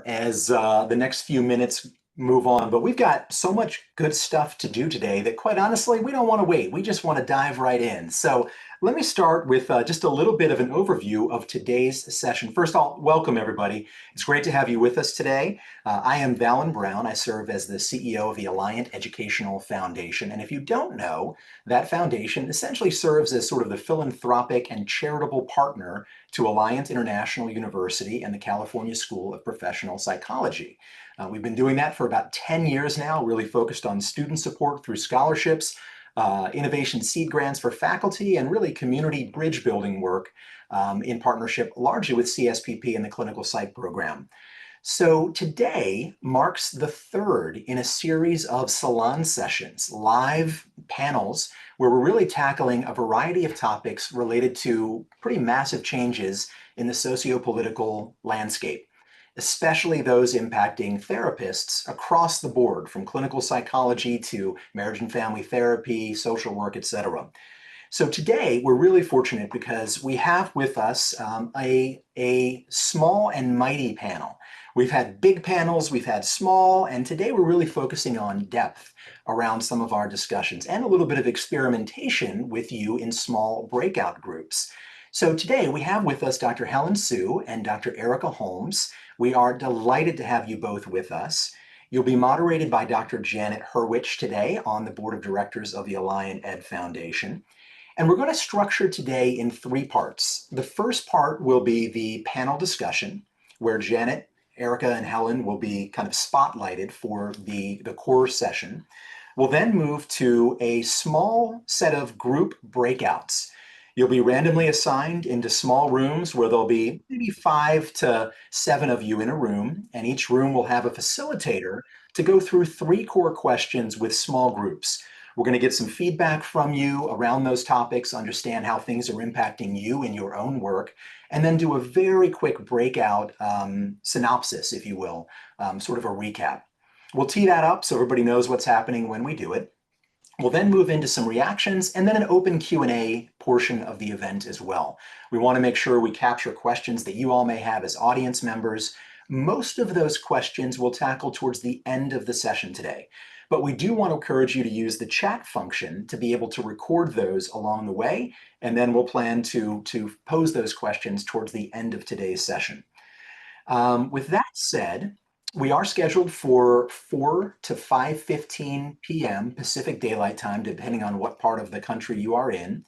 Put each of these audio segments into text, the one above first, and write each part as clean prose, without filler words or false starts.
as the next few minutes move on. But we've got so much good stuff to do today that, quite honestly, we don't want to wait. We just want to dive right in. So let me start with just a little bit of an overview of today's session. First, I'll welcome everybody. It's great to have you with us today. I am Valen Brown. I serve as the CEO of the Alliant Educational Foundation. And if you don't know, that foundation essentially serves as sort of the philanthropic and charitable partner to Alliant International University and the California School of Professional Psychology. We've been doing that for about 10 years now, really focused on student support through scholarships, innovation seed grants for faculty, and really community bridge building work in partnership largely with CSPP and the clinical psych program. So today marks the third in a series of Salon sessions, live panels, where we're really tackling a variety of topics related to pretty massive changes in the sociopolitical landscape, especially those impacting therapists across the board, from clinical psychology to marriage and family therapy, social work, etc. So today we're really fortunate because we have with us a small and mighty panel. We've had big panels, we've had small, and today we're really focusing on depth around some of our discussions and a little bit of experimentation with you in small breakout groups. So today we have with us Dr. Helen Hsu and Dr. Erica Holmes. We are delighted to have you both with us. You'll be moderated by Dr. Janet Hurwitz today on the board of directors of the Alliant Ed Foundation. And we're going to structure today in three parts. The first part will be the panel discussion, where Janet, Erica, and Helen will be kind of spotlighted for the core session. We'll then move to a small set of group breakouts. You'll be randomly assigned into small rooms where there'll be maybe 5 to 7 of you in a room, and each room will have a facilitator to go through 3 core questions with small groups. We're going to get some feedback from you around those topics, understand how things are impacting you in your own work, and then do a very quick breakout synopsis, if you will, sort of a recap. We'll tee that up so everybody knows what's happening when we do it. We'll then move into some reactions and then an open Q&A portion of the event as well. We want to make sure we capture questions that you all may have as audience members. Most of those questions we'll tackle towards the end of the session today, but we do want to encourage you to use the chat function to be able to record those along the way, and then we'll plan to pose those questions towards the end of today's session. With that said, we are scheduled for 4 to 5:15 p.m. Pacific Daylight Time, depending on what part of the country you are in.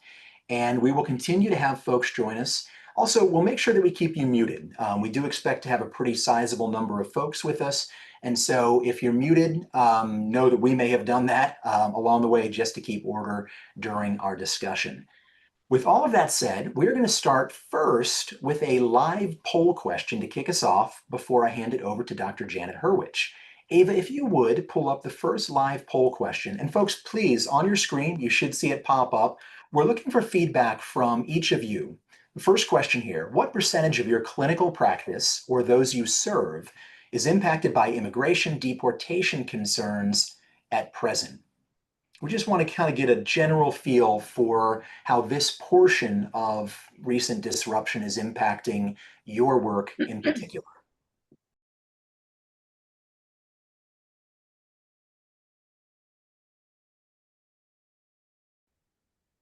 And we will continue to have folks join us. Also, we'll make sure that we keep you muted. We do expect to have a pretty sizable number of folks with us. And so if you're muted, know that we may have done that along the way just to keep order during our discussion. With all of that said, we're going to start first with a live poll question to kick us off before I hand it over to Dr. Janet Hurwitz. Ava, if you would, pull up the first live poll question. And folks, please, on your screen, you should see it pop up. We're looking for feedback from each of you. The first question here: what percentage of your clinical practice, or those you serve, is impacted by immigration deportation concerns at present? We just want to kind of get a general feel for how this portion of recent disruption is impacting your work in particular.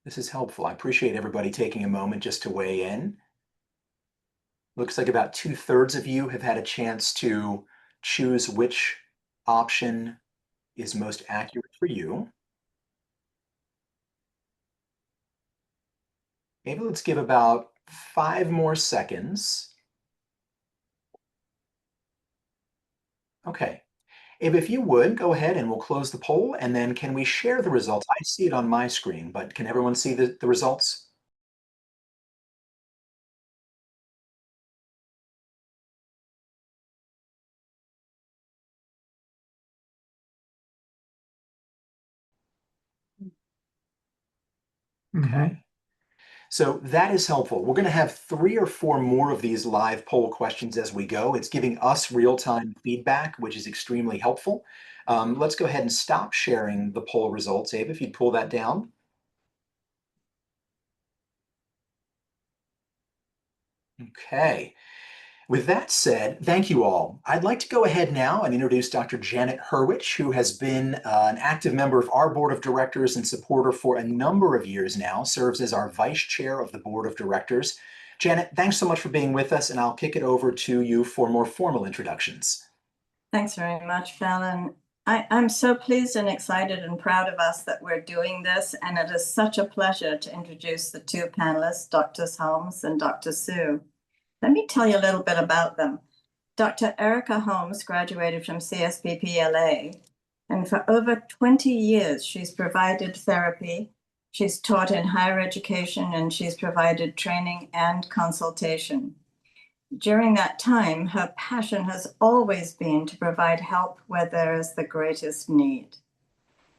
This is helpful. I appreciate everybody taking a moment just to weigh in. Looks like about 2/3 of you have had a chance to choose which option is most accurate for you. Maybe let's give about 5 more seconds. Okay. If you would, go ahead and we'll close the poll, and then can we share the results? I see it on my screen, but can everyone see the results? Okay. So that is helpful. We're going to have 3 or 4 more of these live poll questions as we go. It's giving us real-time feedback, which is extremely helpful. Let's go ahead and stop sharing the poll results. Abe, if you'd pull that down. Okay. With that said, thank you all. I'd like to go ahead now and introduce Dr. Janet Hurwitz, who has been an active member of our board of directors and supporter for a number of years now, serves as our vice chair of the board of directors. Janet, thanks so much for being with us, and I'll kick it over to you for more formal introductions. Thanks very much, Fallon. I'm so pleased and excited and proud of us that we're doing this, and it is such a pleasure to introduce the two panelists, Drs. Holmes and Dr. Hsu. Let me tell you a little bit about them. Dr. Erica Holmes graduated from CSPP LA, and for over 20 years, she's provided therapy, she's taught in higher education, and she's provided training and consultation. During that time, her passion has always been to provide help where there is the greatest need.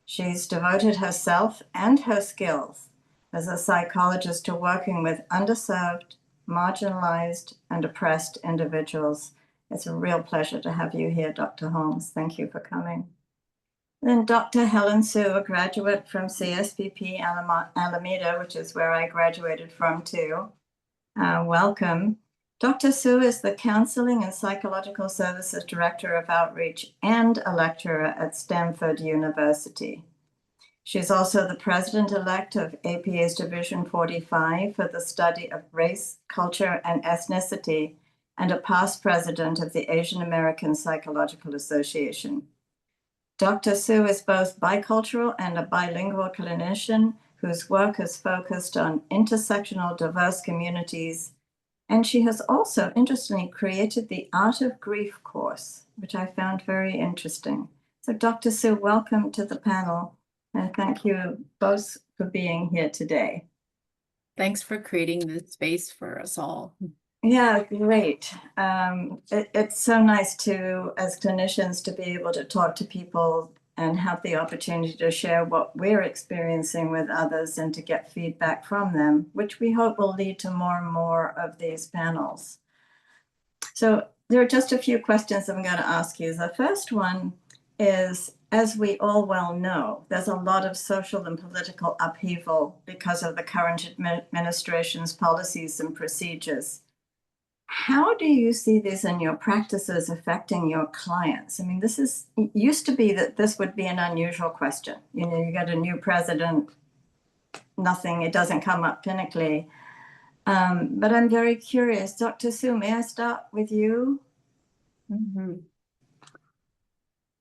She's devoted herself and her skills as a psychologist to working with underserved, marginalized, and oppressed individuals. It's a real pleasure to have you here, Dr. Holmes. Thank you for coming. Then Dr. Helen Hsu, a graduate from CSPP Alameda, which is where I graduated from too. Welcome. Dr. Hsu is the Counseling and Psychological Services Director of Outreach and a lecturer at Stanford University. She's also the president-elect of APA's Division 45 for the study of race, culture, and ethnicity, and a past president of the Asian American Psychological Association. Dr. Hsu is both bicultural and a bilingual clinician whose work is focused on intersectional diverse communities, and she has also, interestingly, created the Art of Grief course, which I found very interesting. So Dr. Hsu, welcome to the panel, and thank you both for being here today. Thanks for creating this space for us all. Yeah, great. It's so nice to, as clinicians, to be able to talk to people and have the opportunity to share what we're experiencing with others and to get feedback from them, which we hope will lead to more and more of these panels. So there are just a few questions I'm going to ask you. The first one is, as we all well know, there's a lot of social and political upheaval because of the current administration's policies and procedures. How do you see this in your practices affecting your clients? I mean, it used to be that this would be an unusual question. You know, you got a new president, it doesn't come up clinically. But I'm very curious. Dr. Hsu, may I start with you? Mm-hmm.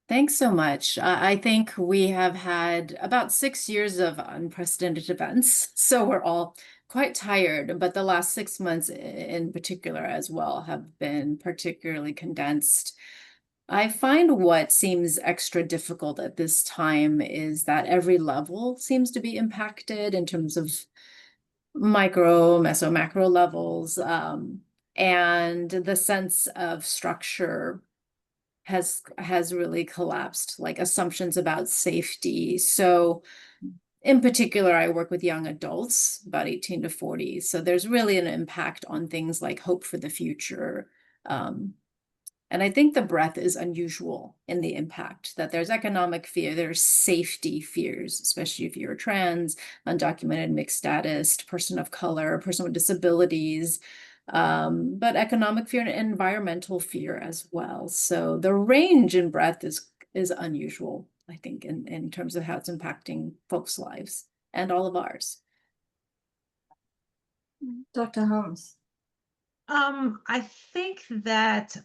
Thanks so much. I think we have had about 6 years of unprecedented events, so we're all quite tired, but the last 6 months in particular as well have been particularly condensed. I find what seems extra difficult at this time is that every level seems to be impacted in terms of micro, meso, macro levels, and the sense of structure has really collapsed, like assumptions about safety. So in particular, I work with young adults, about 18 to 40. So there's really an impact on things like hope for the future. And I think the breadth is unusual in the impact, that there's economic fear, there's safety fears, especially if you're trans, undocumented, mixed status, person of color, person with disabilities, but economic fear and environmental fear as well. So the range in breadth is unusual, I think, in terms of how it's impacting folks' lives and all of ours. Dr. Holmes. I think that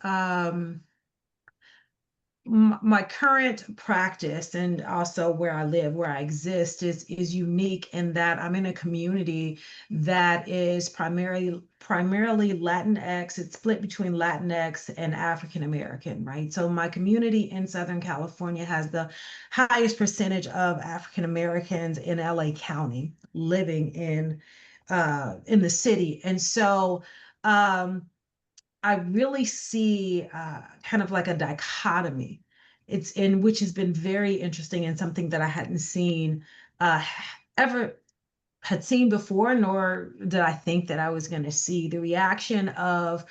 my current practice and also where I live, where I exist, is unique in that I'm in a community that is primarily Latinx. It's split between Latinx and African American, right? So my community in Southern California has the highest percentage of African Americans in LA County living in the city, and so I really see kind of like a dichotomy. Which has been very interesting and something that I hadn't seen ever had seen before, nor did I think that I was going to see. The reaction of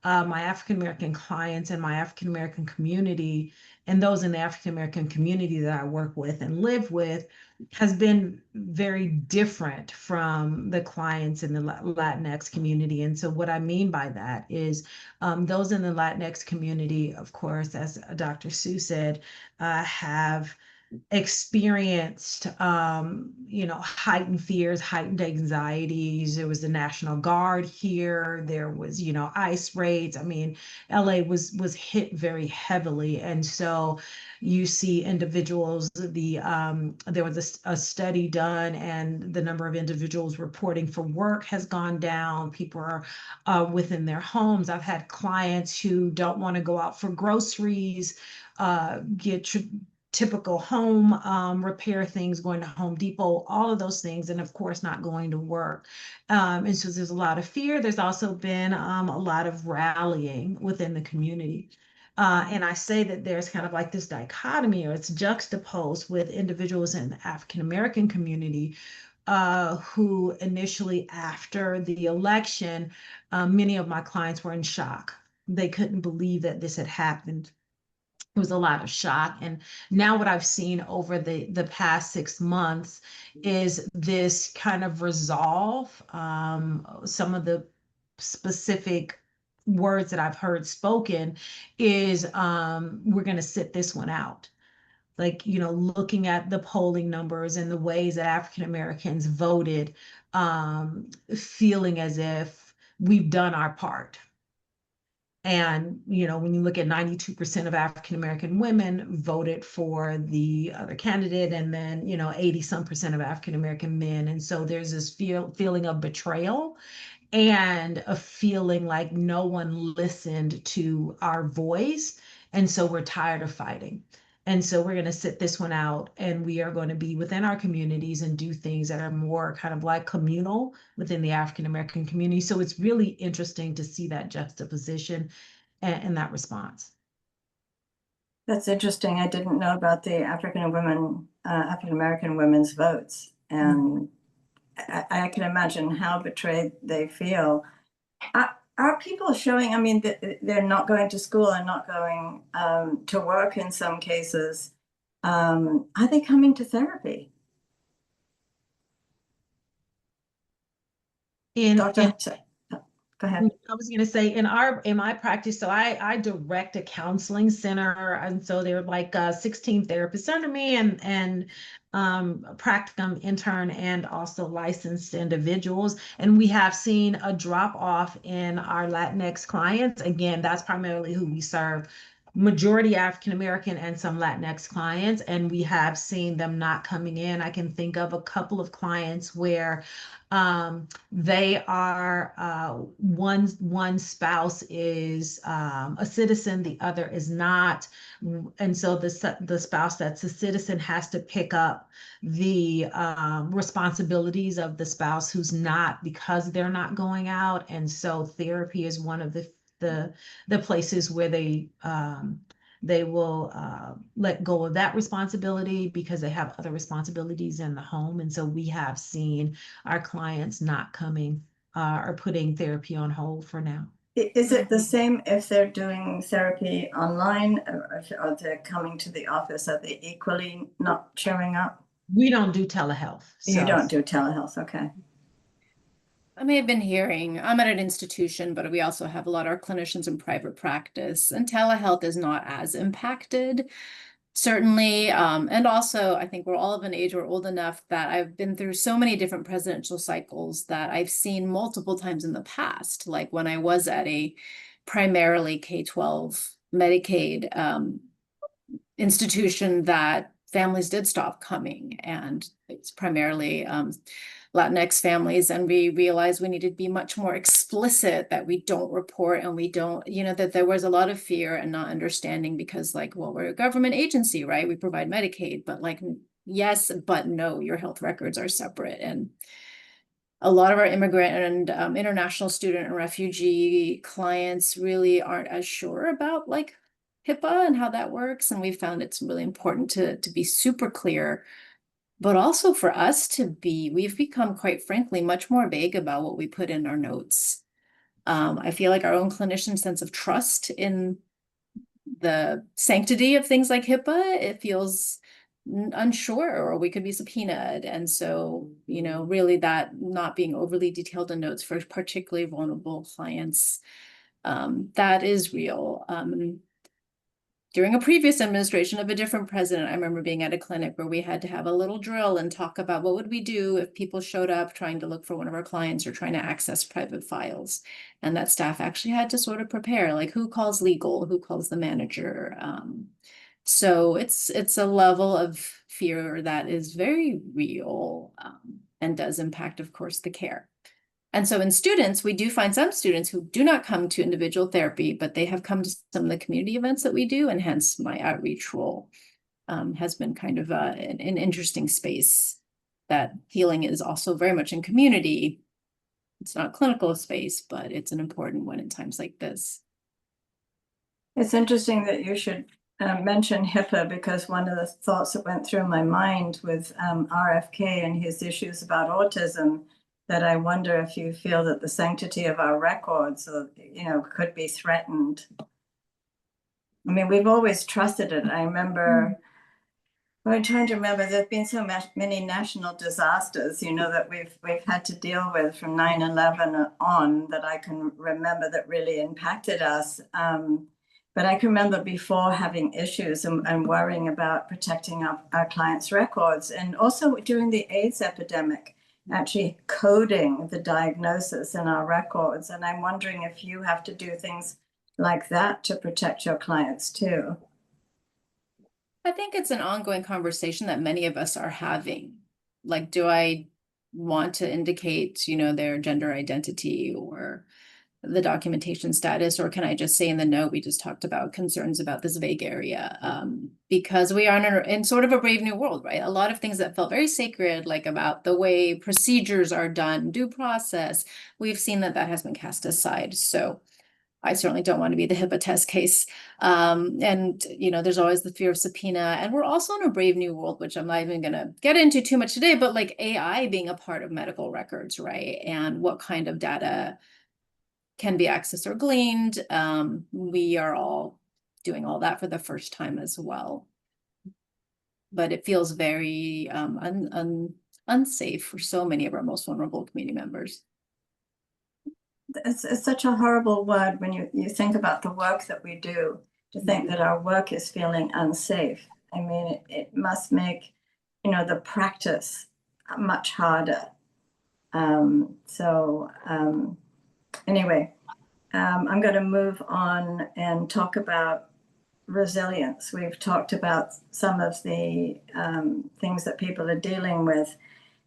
my African American clients and my African American community and those in the African American community that I work with and live with has been very different from the clients in the Latinx community. And so what I mean by that is those in the Latinx community, of course, as Dr. Hsu said, have experienced heightened fears, heightened anxieties. There was the National Guard here, there was ICE raids. I mean, LA was hit very heavily, and so you see individuals, there was a study done, and the number of individuals reporting for work has gone down. People are within their homes. I've had clients who don't want to go out for groceries, get typical home repair things, going to Home Depot, all of those things, and of course not going to work. And so there's a lot of fear. There's also been a lot of rallying within the community. And I say that there's kind of like this dichotomy, or it's juxtaposed with individuals in the African American community who initially, after the election, many of my clients were in shock. They couldn't believe that this had happened. It was a lot of shock. And now what I've seen over the past 6 months is this kind of resolve. Some of the specific words that I've heard spoken is we're going to sit this one out. Like, looking at the polling numbers and the ways that African Americans voted, feeling as if we've done our part. And, when you look at 92% of African American women voted for the other candidate, and then, 80 some percent of African American men. And so there's this feeling of betrayal and a feeling like no one listened to our voice. And so we're tired of fighting. And so we're going to sit this one out, and we are going to be within our communities and do things that are more kind of like communal within the African American community. So it's really interesting to see that juxtaposition and that response. That's interesting. I didn't know about the African American women's votes, and I can imagine how betrayed they feel. Are people showing, I mean, they're not going to school and not going to work in some cases. Are they coming to therapy? Go ahead. I was going to say in my practice, so I direct a counseling center, and so there are like 16 therapists under me, and practicum intern, and also licensed individuals. And we have seen a drop off in our Latinx clients. Again, that's primarily who we serve. Majority African American and some Latinx clients, and we have seen them not coming in. I can think of a couple of clients where they are one spouse is a citizen, the other is not, and so the spouse that's a citizen has to pick up the responsibilities of the spouse who's not, because they're not going out. And so therapy is one of the places where they will let go of that responsibility because they have other responsibilities in the home. And so we have seen our clients not coming or putting therapy on hold for now. Is it the same if they're doing therapy online, or if they're coming to the office? Are they equally not showing up? We don't do telehealth. You don't do telehealth, okay. I may have been hearing, I'm at an institution, but we also have a lot of our clinicians in private practice, and telehealth is not as impacted, certainly. And also, I think we're all of an age, we're old enough that I've been through so many different presidential cycles that I've seen multiple times in the past, like when I was at a primarily K-12 Medicaid institution, that families did stop coming, and it's primarily Latinx families, and we realized we needed to be much more explicit that we don't report, and we don't, that there was a lot of fear and not understanding, because like, well, we're a government agency, right? We provide Medicaid, but like, yes, but no, your health records are separate. And a lot of our immigrant and international student and refugee clients really aren't as sure about like HIPAA and how that works. And we found it's really important to be super clear, but also for us we've become, quite frankly, much more vague about what we put in our notes. I feel like our own clinician sense of trust in the sanctity of things like HIPAA, it feels unsure, or we could be subpoenaed. And so, really that not being overly detailed in notes for particularly vulnerable clients, that is real. During a previous administration of a different president, I remember being at a clinic where we had to have a little drill and talk about what would we do if people showed up trying to look for one of our clients or trying to access private files. And that staff actually had to sort of prepare, like who calls legal, who calls the manager. So it's a level of fear that is very real, and does impact, of course, the care. And so in students, we do find some students who do not come to individual therapy, but they have come to some of the community events that we do, and hence my outreach role has been kind of an interesting space. That healing is also very much in community. It's not a clinical space, but it's an important one in times like this. It's interesting that you should mention HIPAA, because one of the thoughts that went through my mind with RFK and his issues about autism, that I wonder if you feel that the sanctity of our records, could be threatened. I mean, we've always trusted it. I remember, I'm trying to remember, there've been so many national disasters, that we've had to deal with from 9/11 on, that I can remember that really impacted us. But I can remember before having issues and worrying about protecting our clients' records, and also during the AIDS epidemic, actually coding the diagnosis in our records. And I'm wondering if you have to do things like that to protect your clients too. I think it's an ongoing conversation that many of us are having. Like, do I want to indicate, their gender identity or the documentation status, or can I just say in the note we just talked about concerns about this vague area? Because we are in sort of a brave new world, right? A lot of things that felt very sacred, like about the way procedures are done, due process, we've seen that has been cast aside. So I certainly don't want to be the HIPAA test case. And, there's always the fear of subpoena. And we're also in a brave new world, which I'm not even going to get into too much today, but like AI being a part of medical records, right? And what kind of data can be accessed or gleaned. We are all doing all that for the first time as well. But it feels very unsafe for so many of our most vulnerable community members. It's such a horrible word when you think about the work that we do, to think that our work is feeling unsafe. I mean, it must make, the practice much harder. Anyway, I'm going to move on and talk about resilience. We've talked about some of the things that people are dealing with.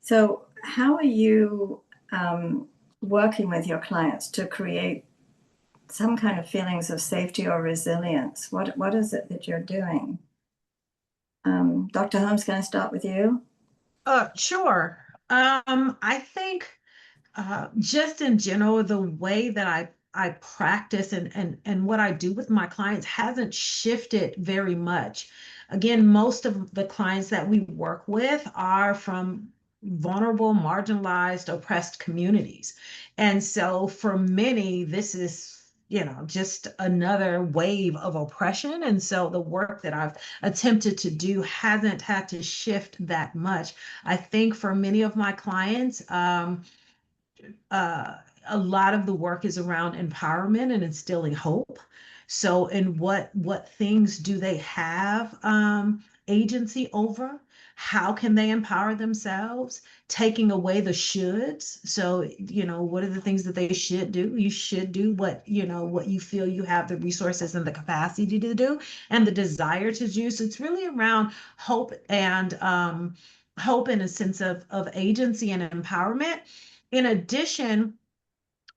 So how are you working with your clients to create some kind of feelings of safety or resilience? What is it that you're doing? Dr. Holmes, can I start with you? Sure. I think just in general, the way that I practice and what I do with my clients hasn't shifted very much. Again, most of the clients that we work with are from vulnerable, marginalized, oppressed communities. And so for many, this is just another wave of oppression. And so the work that I've attempted to do hasn't had to shift that much. I think for many of my clients, a lot of the work is around empowerment and instilling hope. So, in what things do they have agency over? How can they empower themselves? Taking away the shoulds. So, what are the things that they should do? You should do what you feel you have the resources and the capacity to do, and the desire to do. So, it's really around hope and a sense of agency and empowerment. In addition,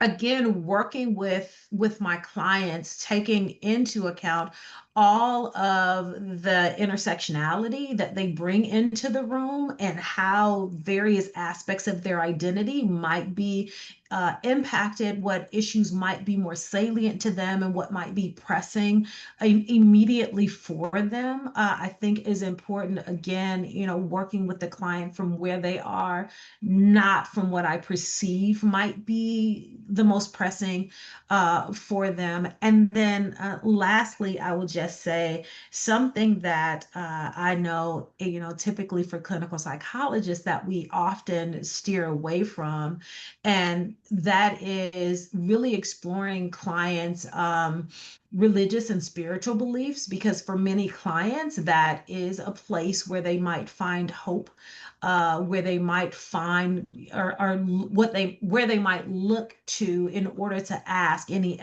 again, working with my clients, taking into account all of the intersectionality that they bring into the room and how various aspects of their identity might be impacted, what issues might be more salient to them, and what might be pressing immediately for them, I think is important. Again, working with the client from where they are, not from what I perceive might be the most pressing for them. And then lastly, I will just just say something that I know, typically for clinical psychologists that we often steer away from, and that is really exploring clients' religious and spiritual beliefs, because for many clients, that is a place where they might find hope, where they might find or where they might look to in order to ask any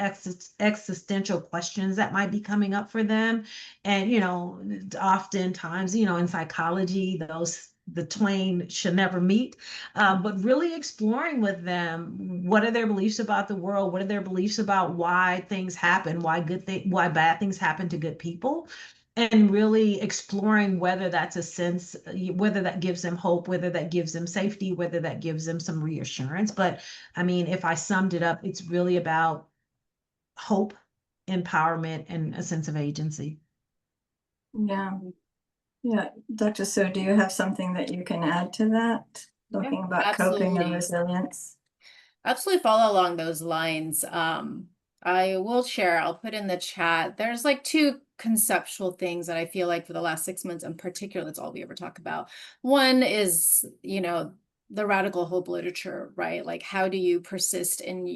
existential questions that might be coming up for them. And oftentimes, in psychology, the twain should never meet. But really exploring with them, what are their beliefs about the world? What are their beliefs about why things happen? Why bad things happen to good people? And really exploring whether that's a sense, whether that gives them hope, whether that gives them safety, whether that gives them some reassurance. But I mean, if I summed it up, it's really about hope, empowerment, and a sense of agency. Yeah. Yeah. Dr. Hsu, do you have something that you can add to that? Talking about coping and absolutely. resilience. Absolutely follow along those lines. I will share, I'll put in the chat. There's like two conceptual things that I feel like for the last 6 months in particular, that's all we ever talk about. One is, the radical hope literature, right? Like, how do you persist in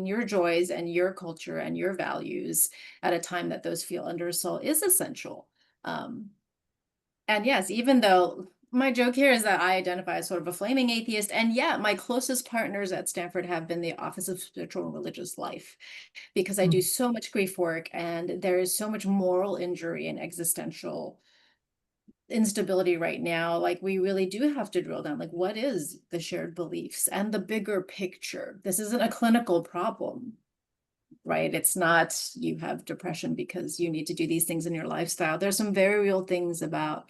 your joys and your culture and your values at a time that those feel under assault is essential. And yes, even though my joke here is that I identify as sort of a flaming atheist, and yeah, my closest partners at Stanford have been the Office of Spiritual and Religious Life, because I do so much grief work, and there is so much moral injury and existential instability right now. Like, we really do have to drill down, like, what is the shared beliefs and the bigger picture? This isn't a clinical problem, right? It's not you have depression because you need to do these things in your lifestyle. There's some very real things about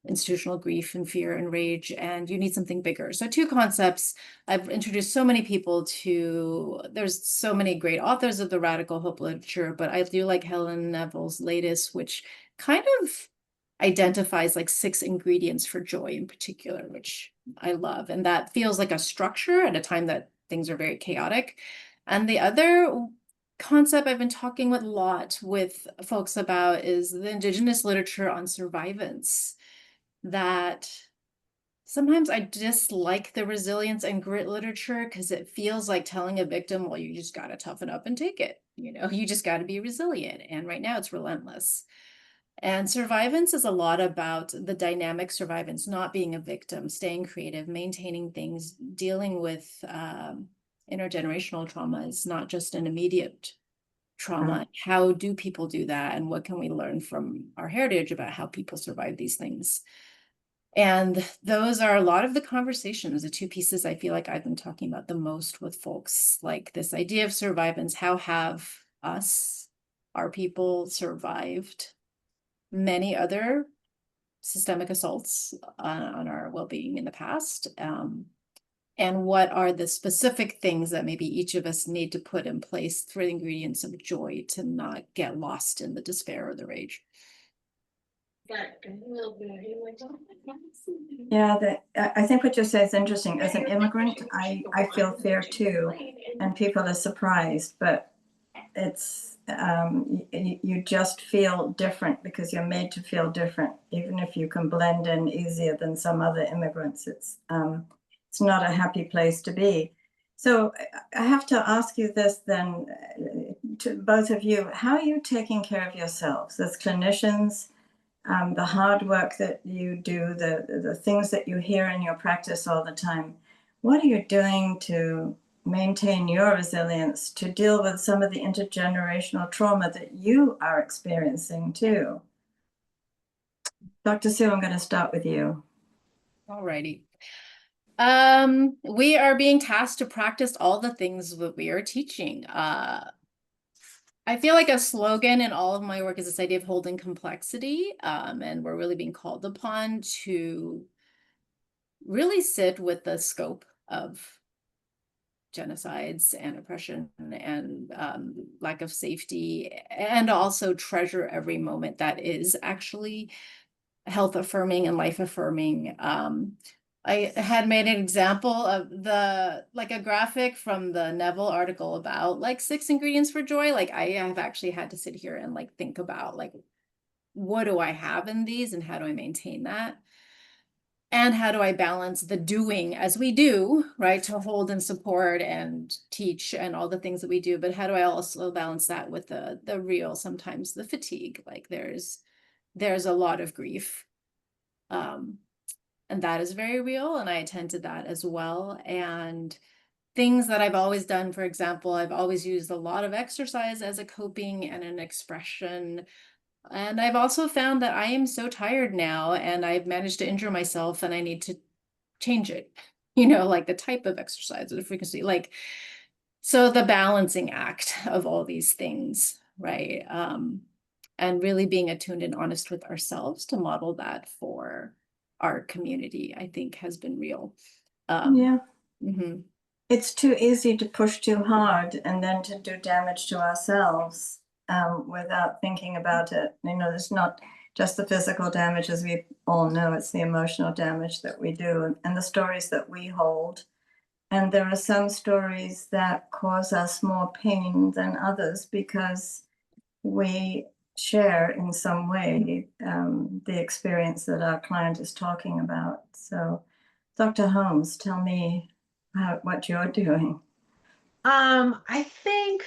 institutional grief and fear and rage, and you need something bigger. So two concepts. I've introduced so many people to, there's so many great authors of the radical hope literature, but I do like Helen Neville's latest, which kind of identifies like 6 ingredients for joy in particular, which I love. And that feels like a structure at a time that things are very chaotic. And the other concept I've been talking a lot with folks about is the Indigenous literature on survivance, that sometimes I dislike the resilience and grit literature because it feels like telling a victim, well, you just got to toughen up and take it. You just got to be resilient. And right now it's relentless. And survivance is a lot about the dynamic survivance, not being a victim, staying creative, maintaining things, dealing with intergenerational trauma. It's not just an immediate trauma. How do people do that? And what can we learn from our heritage about how people survive these things? And those are a lot of the conversations, the 2 pieces I feel like I've been talking about the most with folks, like this idea of survivance. How have our people, survived many other systemic assaults on our well-being in the past? And what are the specific things that maybe each of us need to put in place for the ingredients of joy to not get lost in the despair or the rage? Yeah, I think what you say is interesting. As an immigrant, I feel fear too, and people are surprised, but it's you just feel different because you're made to feel different. Even if you can blend in easier than some other immigrants, it's not a happy place to be. So I have to ask you this then, to both of you: how are you taking care of yourselves as clinicians? The hard work that you do, the things that you hear in your practice all the time. What are you doing to maintain your resilience to deal with some of the intergenerational trauma that you are experiencing too? Dr. Hsu, I'm going to start with you. All righty. We are being tasked to practice all the things that we are teaching. I feel like a slogan in all of my work is this idea of holding complexity, and we're really being called upon to really sit with the scope of genocides and oppression and lack of safety, and also treasure every moment that is actually health affirming and life affirming. I had made an example of like a graphic from the Neville article about like 6 ingredients for joy. Like I have actually had to sit here and like think about like, what do I have in these and how do I maintain that? And how do I balance the doing as we do, right, to hold and support and teach and all the things that we do, but how do I also balance that with the real, sometimes the fatigue? Like there's a lot of grief. And that is very real, and I attend to that as well. And things that I've always done, for example, I've always used a lot of exercise as a coping and an expression. And I've also found that I am so tired now, and I've managed to injure myself, and I need to change it, like the type of exercise or the frequency, like, so the balancing act of all these things, right? And really being attuned and honest with ourselves to model that for our community, I think has been real. Yeah. Mm-hmm. It's too easy to push too hard and then to do damage to ourselves without thinking about it. There's not just the physical damage, as we all know, it's the emotional damage that we do and the stories that we hold. And there are some stories that cause us more pain than others because we share in some way the experience that our client is talking about. So, Dr. Holmes, tell me what you're doing. I think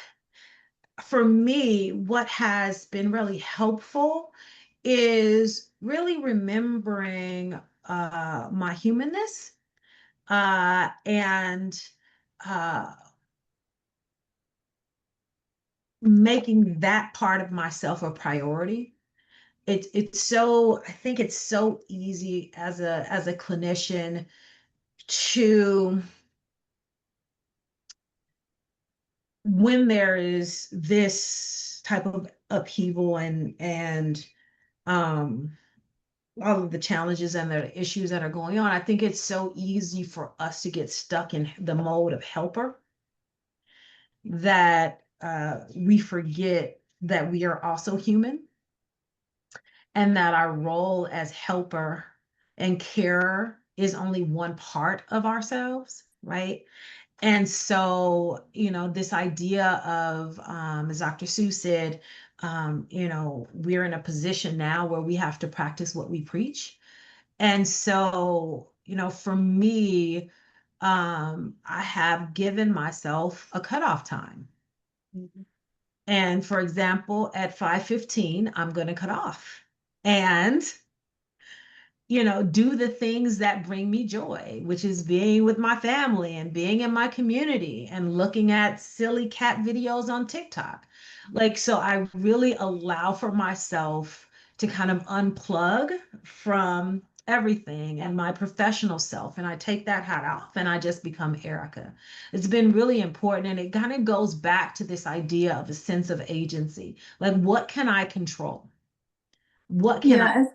for me, what has been really helpful is really remembering my humanness and making that part of myself a priority. I think it's so easy as a clinician to, when there is this type of upheaval and all of the challenges and the issues that are going on, I think it's so easy for us to get stuck in the mode of helper that we forget that we are also human and that our role as helper and carer is only one part of ourselves, right? And so, this idea of, as Dr. Hsu said, we're in a position now where we have to practice what we preach. And so, for me, I have given myself a cutoff time. Mm-hmm. And for example, at 5:15, I'm going to cut off. And do the things that bring me joy, which is being with my family and being in my community and looking at silly cat videos on TikTok. So I really allow for myself to kind of unplug from everything and my professional self. And I take that hat off and I just become Erica. It's been really important. And it kind of goes back to this idea of a sense of agency. Like, what can I control? What can I?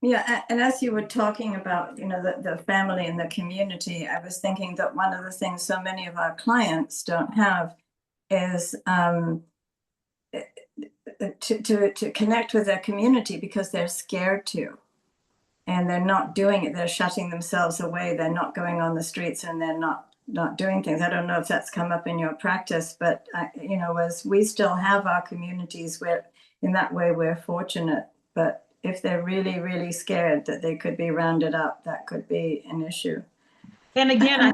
Yeah, and as you were talking about, the family and the community, I was thinking that one of the things so many of our clients don't have is to connect with their community because they're scared to, and they're not doing it. They're shutting themselves away. They're not going on the streets, and they're not doing things. I don't know if that's come up in your practice, but as we still have our communities, where in that way we're fortunate, but if they're really, really scared that they could be rounded up, that could be an issue. And again,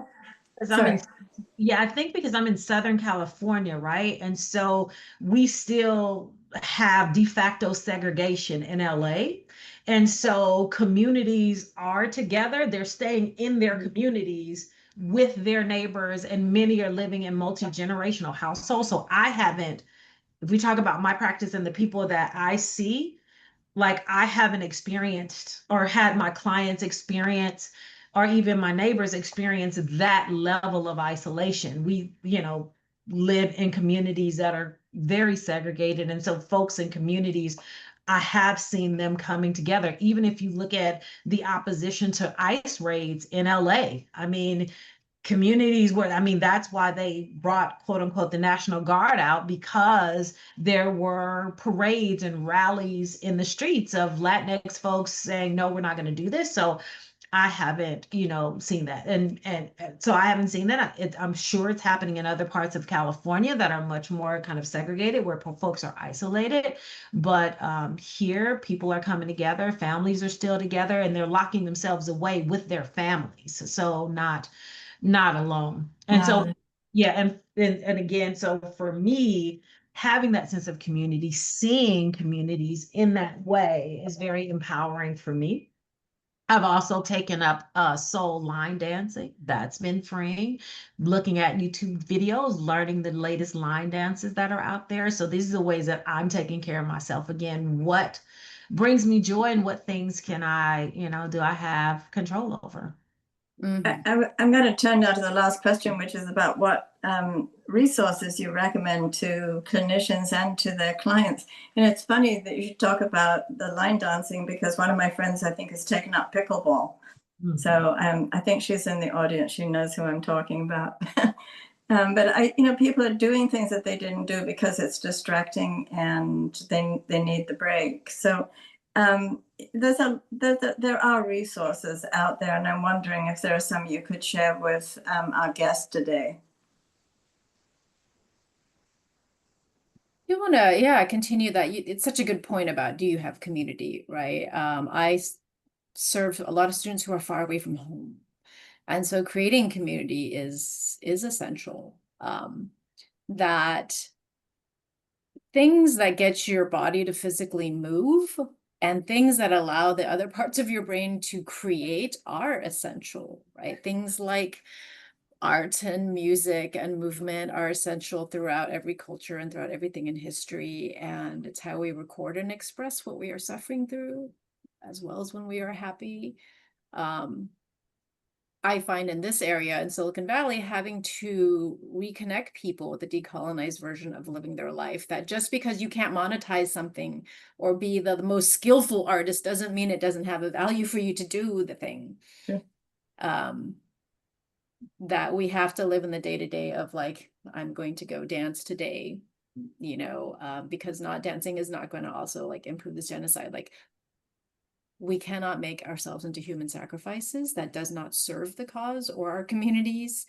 I think because I'm in Southern California, right? And so we still have de facto segregation in LA. And so communities are together, they're staying in their communities with their neighbors, and many are living in multi-generational households. So if we talk about my practice and the people that I see, like, I haven't experienced or had my clients experience or even my neighbors experience that level of isolation. We, live in communities that are very segregated. And so folks in communities, I have seen them coming together. Even if you look at the opposition to ICE raids in LA, I mean, communities where, that's why they brought, quote unquote, the National Guard out, because there were parades and rallies in the streets of Latinx folks saying, no, we're not going to do this. So I haven't, seen that. And so I haven't seen that. I'm sure it's happening in other parts of California that are much more kind of segregated, where folks are isolated. But here, people are coming together, families are still together, and they're locking themselves away with their families. So not alone. And so, Wow. yeah, and again, so for me, having that sense of community, seeing communities in that way is very empowering for me. I've also taken up soul line dancing. That's been freeing. Looking at YouTube videos, learning the latest line dances that are out there. So these are the ways that I'm taking care of myself. Again, what brings me joy and what things can I, do I have control over? Mhm. I'm going to turn now to the last question, which is about what resources you recommend to clinicians and to their clients. And it's funny that you should talk about the line dancing, because one of my friends, I think, has taken up pickleball. Mhm. So I think she's in the audience. She knows who I'm talking about. But people are doing things that they didn't do because it's distracting and they need the break. So there are resources out there, and I'm wondering if there are some you could share with our guest today. You want to, yeah, continue that. It's such a good point about, do you have community, right? Serve a lot of students who are far away from home. And so creating community is essential. That things that get your body to physically move and things that allow the other parts of your brain to create are essential, right? Things like art and music and movement are essential throughout every culture and throughout everything in history. And it's how we record and express what we are suffering through, as well as when we are happy. I find in this area in Silicon Valley, having to reconnect people with the decolonized version of living their life, that just because you can't monetize something or be the most skillful artist doesn't mean it doesn't have a value for you to do the thing. Sure. That we have to live in the day-to-day of like, I'm going to go dance today, because not dancing is not going to also like improve this genocide. Like, we cannot make ourselves into human sacrifices. That does not serve the cause or our communities.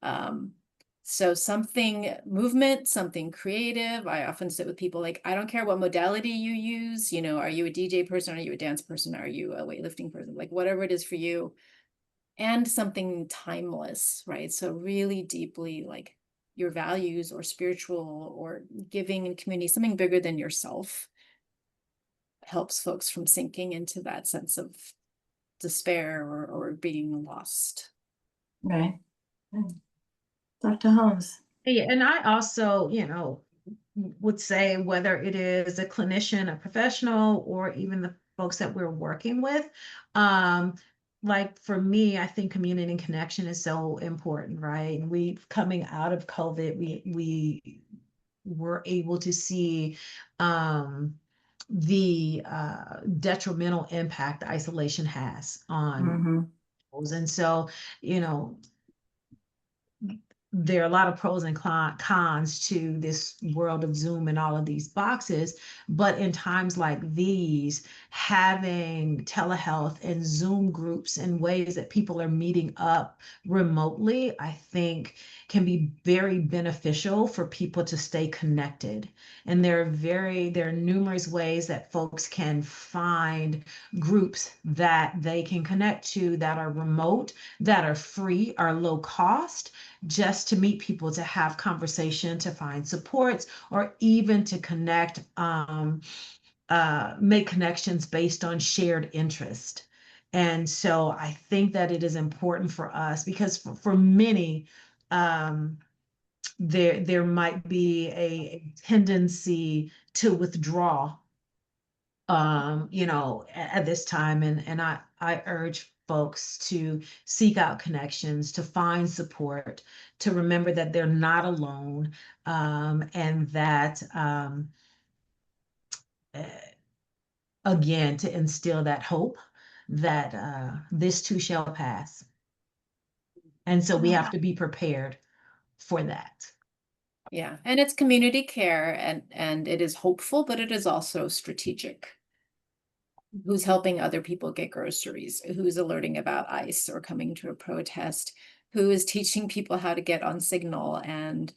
So something movement, something creative. I often sit with people like, I don't care what modality you use. Are you a DJ person? Are you a dance person? Are you a weightlifting person? Like whatever it is for you. And something timeless, right? So really deeply like your values or spiritual or giving and community, something bigger than yourself, helps folks from sinking into that sense of despair or being lost. Right. Dr. Holmes. Yeah, and I also, would say whether it is a clinician, a professional, or even the folks that we're working with, like for me, I think community and connection is so important, right? And we coming out of COVID, we were able to see the detrimental impact isolation has on those. And so, you know, there are a lot of pros and cons to this world of Zoom and all of these boxes. But in times like these, having telehealth and Zoom groups and ways that people are meeting up remotely, I think can be very beneficial for people to stay connected. And there are numerous ways that folks can find groups that they can connect to that are remote, that are free, are low cost, just to meet people, to have conversation, to find supports, or even to connect, make connections based on shared interest. And so I think that it is important for us because for many, there might be a tendency to withdraw at this time. And I urge folks to seek out connections, to find support, to remember that they're not alone, and that, uh, again, to instill that hope that this too shall pass. And so we have to be prepared for that. Yeah, and it's community care and it is hopeful, but it is also strategic. who's helping other people get groceries, who's alerting about ICE or coming to a protest, who is teaching people how to get on Signal, and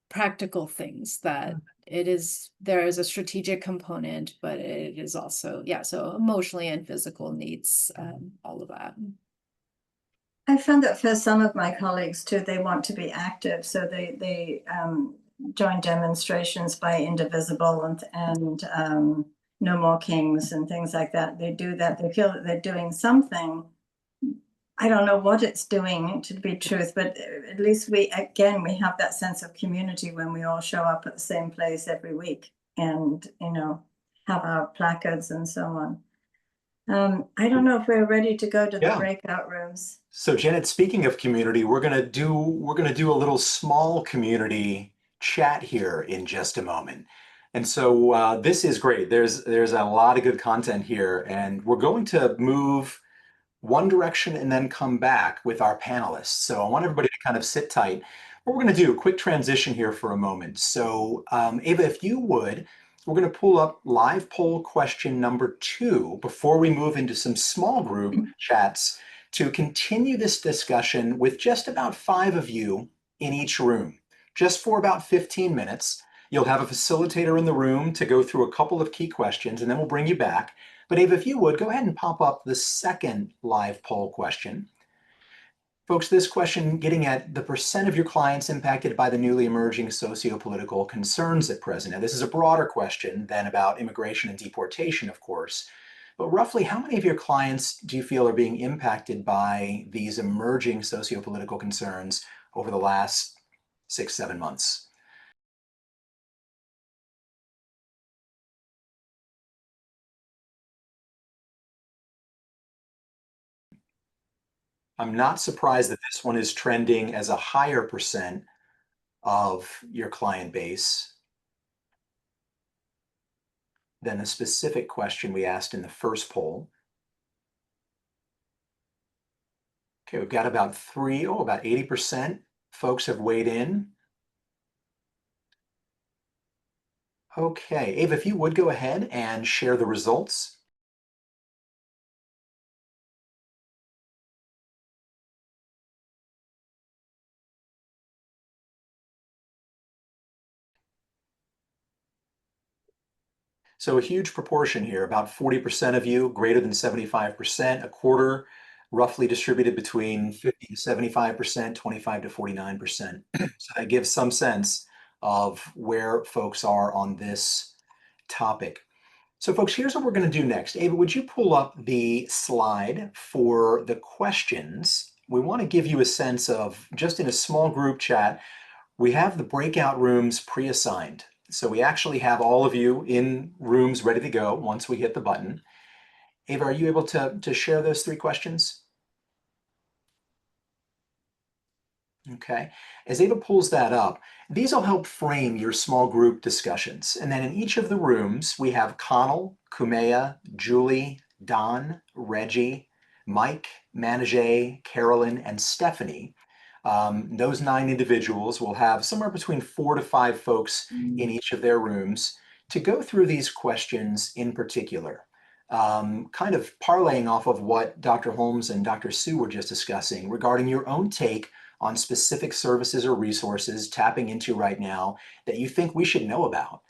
practical things that there is a strategic component, but it is also, yeah, so emotionally and physical needs, all of that. I found that for some of my colleagues too, they want to be active, so they join demonstrations by Indivisible and No More Kings and things like that. They do that. They feel that they're doing something. I don't know what it's doing, to be truth, but at least we have that sense of community when we all show up at the same place every week and, have our placards and so on. I don't know if we're ready to go to the breakout rooms. So Janet, speaking of community, we're gonna do a little small community chat here in just a moment. And so this is great. There's a lot of good content here, and we're going to move one direction and then come back with our panelists. So I want everybody to kind of sit tight. What we're going to do, a quick transition here for a moment. So Ava, if you would, we're going to pull up live poll question number 2 before we move into some small group chats to continue this discussion with just about 5 of you in each room, just for about 15 minutes. You'll have a facilitator in the room to go through a couple of key questions, and then we'll bring you back. But Ava, if you would, go ahead and pop up the second live poll question. Folks, this question getting at the percent of your clients impacted by the newly emerging sociopolitical concerns at present. Now, this is a broader question than about immigration and deportation, of course. But roughly, how many of your clients do you feel are being impacted by these emerging sociopolitical concerns over the last 6-7 months? I'm not surprised that this one is trending as a higher percent of your client base than the specific question we asked in the first poll. Okay, we've got about 80% folks have weighed in. Okay, Ava, if you would go ahead and share the results. So a huge proportion here, about 40% of you, greater than 75%, a quarter, roughly distributed between 50 to 75%, 25 to 49%. So that gives some sense of where folks are on this topic. So folks, here's what we're going to do next. Ava, would you pull up the slide for the questions? We want to give you a sense of, just in a small group chat, we have the breakout rooms pre-assigned. So we actually have all of you in rooms ready to go once we hit the button. Ava, are you able to share those 3 questions? Okay. As Ava pulls that up, these will help frame your small group discussions. And then in each of the rooms, we have Connell, Kumea, Julie, Don, Reggie, Mike, Manajay, Carolyn, and Stephanie. Those 9 individuals will have somewhere between 4 to 5 folks in each of their rooms to go through these questions in particular. Kind of parlaying off of what Dr. Holmes and Dr. Hsu were just discussing regarding your own take on specific services or resources tapping into right now that you think we should know about.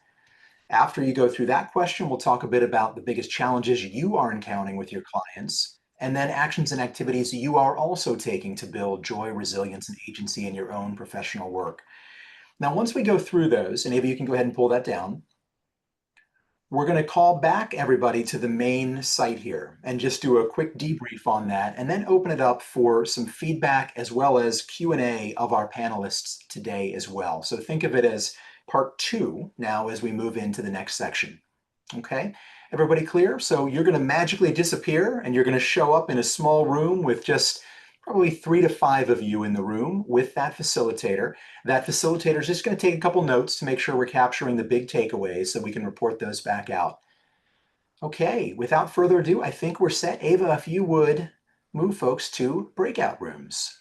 After you go through that question, we'll talk a bit about the biggest challenges you are encountering with your clients, and then actions and activities you are also taking to build joy, resilience, and agency in your own professional work. Now, once we go through those, and maybe you can go ahead and pull that down, we're going to call back everybody to the main site here and just do a quick debrief on that, and then open it up for some feedback as well as Q&A of our panelists today as well. So think of it as part 2 now as we move into the next section. Okay, everybody clear? So you're going to magically disappear and you're going to show up in a small room with just probably 3 to 5 of you in the room with that facilitator. That facilitator is just going to take a couple notes to make sure we're capturing the big takeaways so we can report those back out. Okay, without further ado, I think we're set. Ava, if you would move folks to breakout rooms.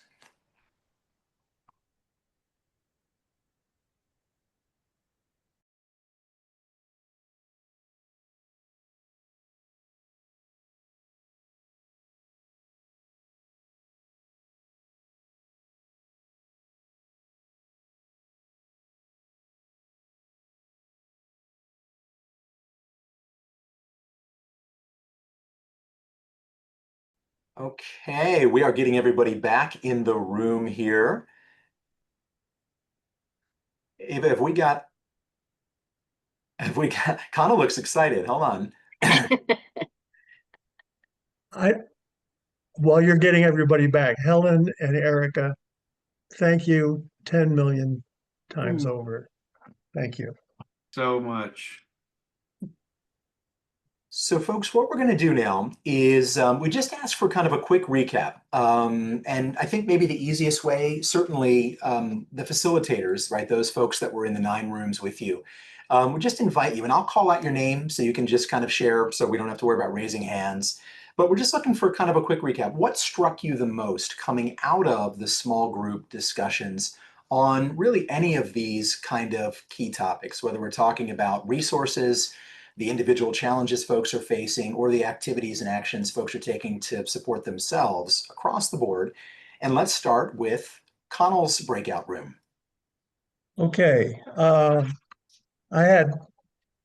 Okay, we are getting everybody back in the room here. Ava, Connell looks excited. Hold on. While you're getting everybody back, Helen and Erica, thank you 10 million times over. Thank you. So much. So folks, what we're going to do now is we just asked for kind of a quick recap. And I think maybe the easiest way, certainly the facilitators, right, those folks that were in the 9 rooms with you, we just invite you, and I'll call out your name so you can just kind of share so we don't have to worry about raising hands. But we're just looking for kind of a quick recap. What struck you the most coming out of the small group discussions on really any of these kind of key topics, whether we're talking about resources, the individual challenges folks are facing, or the activities and actions folks are taking to support themselves across the board. And let's start with Connell's breakout room. Okay. I had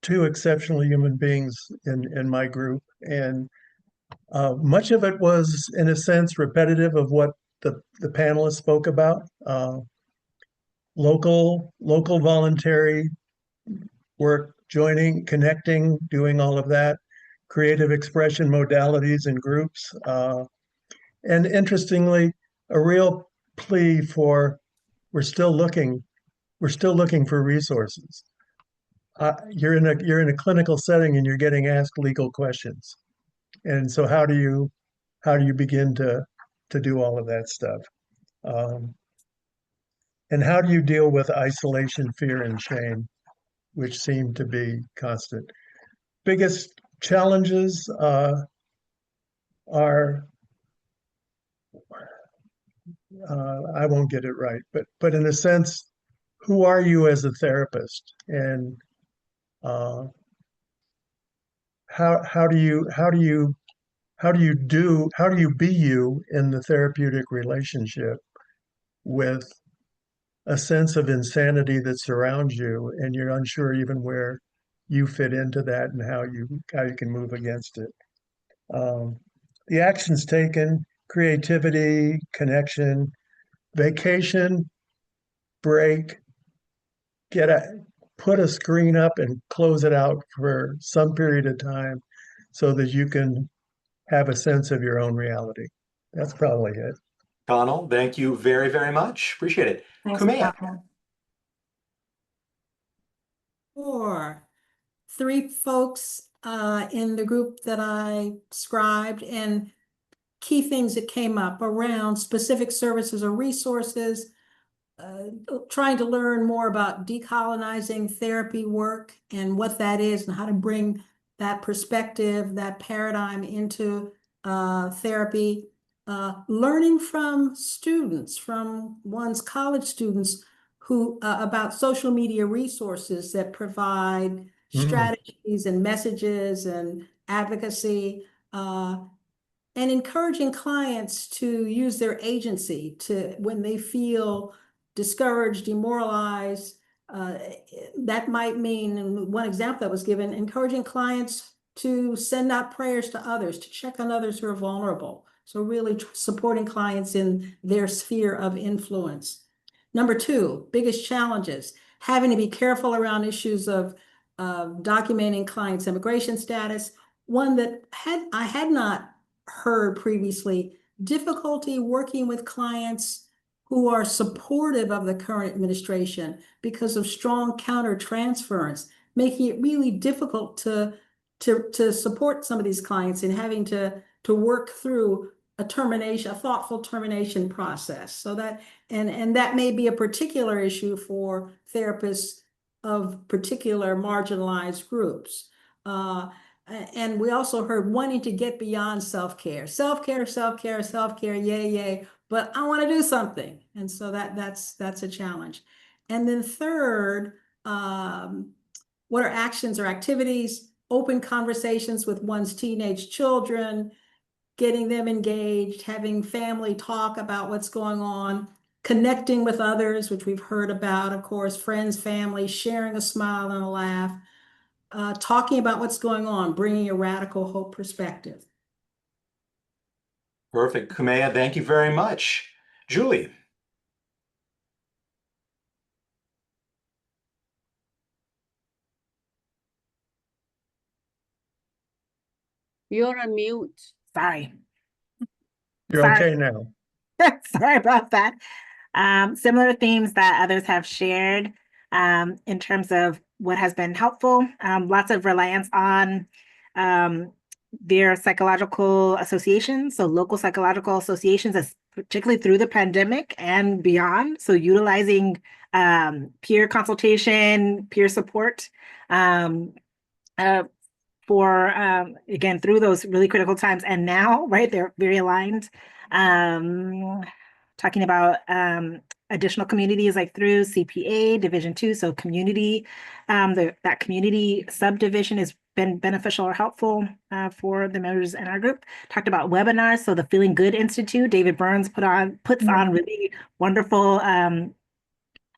2 exceptional human beings in my group, and much of it was, in a sense, repetitive of what the panelists spoke about. Local voluntary work, joining, connecting, doing all of that, creative expression modalities and groups. And interestingly, a real plea for we're still looking for resources. You're in a clinical setting and you're getting asked legal questions. And so how do you begin to do all of that stuff? And how do you deal with isolation, fear, and shame, which seem to be constant? Biggest challenges are I won't get it right, but in a sense, who are you as a therapist, and how do you be you in the therapeutic relationship with a sense of insanity that surrounds you, and you're unsure even where you fit into that and how you can move against it. The actions taken, creativity, connection, vacation, break, put a screen up and close it out for some period of time so that you can have a sense of your own reality. That's probably it. Connell, thank you very, very much. Appreciate it. Thanks, Kumea. Connell. Four, 3 folks in the group that I described, and key things that came up around specific services or resources, trying to learn more about decolonizing therapy work and what that is and how to bring that perspective, that paradigm into therapy. Learning from students, from one's college students who about social media resources that provide strategies and messages and advocacy, and encouraging clients to use their agency to when they feel discouraged, demoralized. That might mean, and one example that was given, encouraging clients to send out prayers to others, to check on others who are vulnerable. So really supporting clients in their sphere of influence. Number 2, biggest challenges, having to be careful around issues of documenting clients' immigration status. One that I had not heard previously, difficulty working with clients who are supportive of the current administration because of strong counter-transference, making it really difficult to support some of these clients and having to work through a thoughtful termination process. So that, and that may be a particular issue for therapists of particular marginalized groups. And we also heard wanting to get beyond self-care, yay, yay, but I want to do something. And so that's a challenge. And then third, what are actions or activities? Open conversations with one's teenage children, getting them engaged, having family talk about what's going on, connecting with others, which we've heard about, of course, friends, family, sharing a smile and a laugh, talking about what's going on, bringing a radical hope perspective. Perfect. Kumea, thank you very much. Julie. You're on mute. Sorry. You're Sorry. okay now. Sorry about that. Similar themes that others have shared in terms of what has been helpful. Lots of reliance on their psychological associations, so local psychological associations, particularly through the pandemic and beyond. So utilizing peer consultation, peer support. For again through those really critical times, and now right they're very aligned, talking about additional communities like through CPA Division 2, so community, that community subdivision has been beneficial or helpful for the members in our group. Talked about webinars, so the Feeling Good Institute, David Burns puts on really wonderful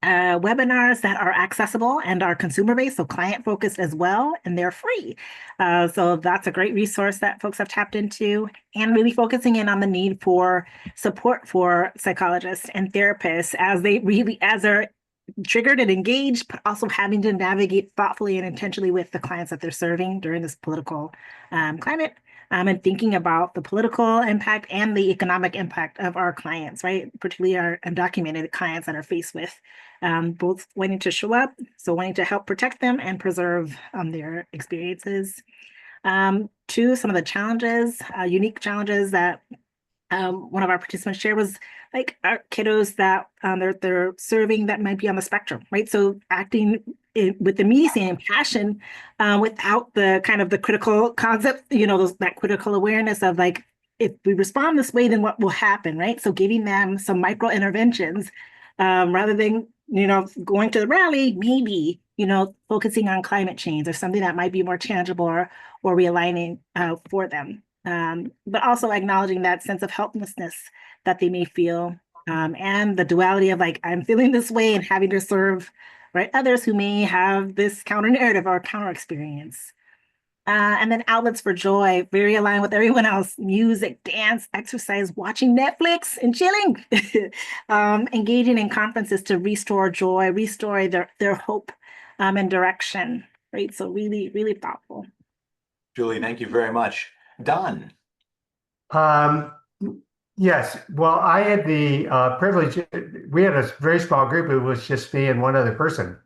webinars that are accessible and are consumer-based, so client-focused as well, and they're free. So that's a great resource that folks have tapped into, and really focusing in on the need for support for psychologists and therapists as they're triggered and engaged, but also having to navigate thoughtfully and intentionally with the clients that they're serving during this political climate. And thinking about the political impact and the economic impact of our clients, right? Particularly our undocumented clients that are faced with both wanting to show up, so wanting to help protect them and preserve their experiences. Two, some of the challenges, unique challenges that one of our participants shared was like our kiddos that they're serving that might be on the spectrum, right? So acting with immediacy and passion without the kind of the critical concept, that critical awareness of like, if we respond this way, then what will happen, right? So giving them some micro interventions rather than, going to the rally, maybe, focusing on climate change or something that might be more tangible or realigning for them. But also acknowledging that sense of helplessness that they may feel, and the duality of like, I'm feeling this way and having to serve right others who may have this counter narrative or counter experience. And then outlets for joy, very aligned with everyone else: music, dance, exercise, watching Netflix and chilling, engaging in conferences to restore joy, restore their hope and direction, right? So really, really thoughtful. Julie, thank you very much. Don. Yes, well, I had the privilege, we had a very small group. It was just me and one other person.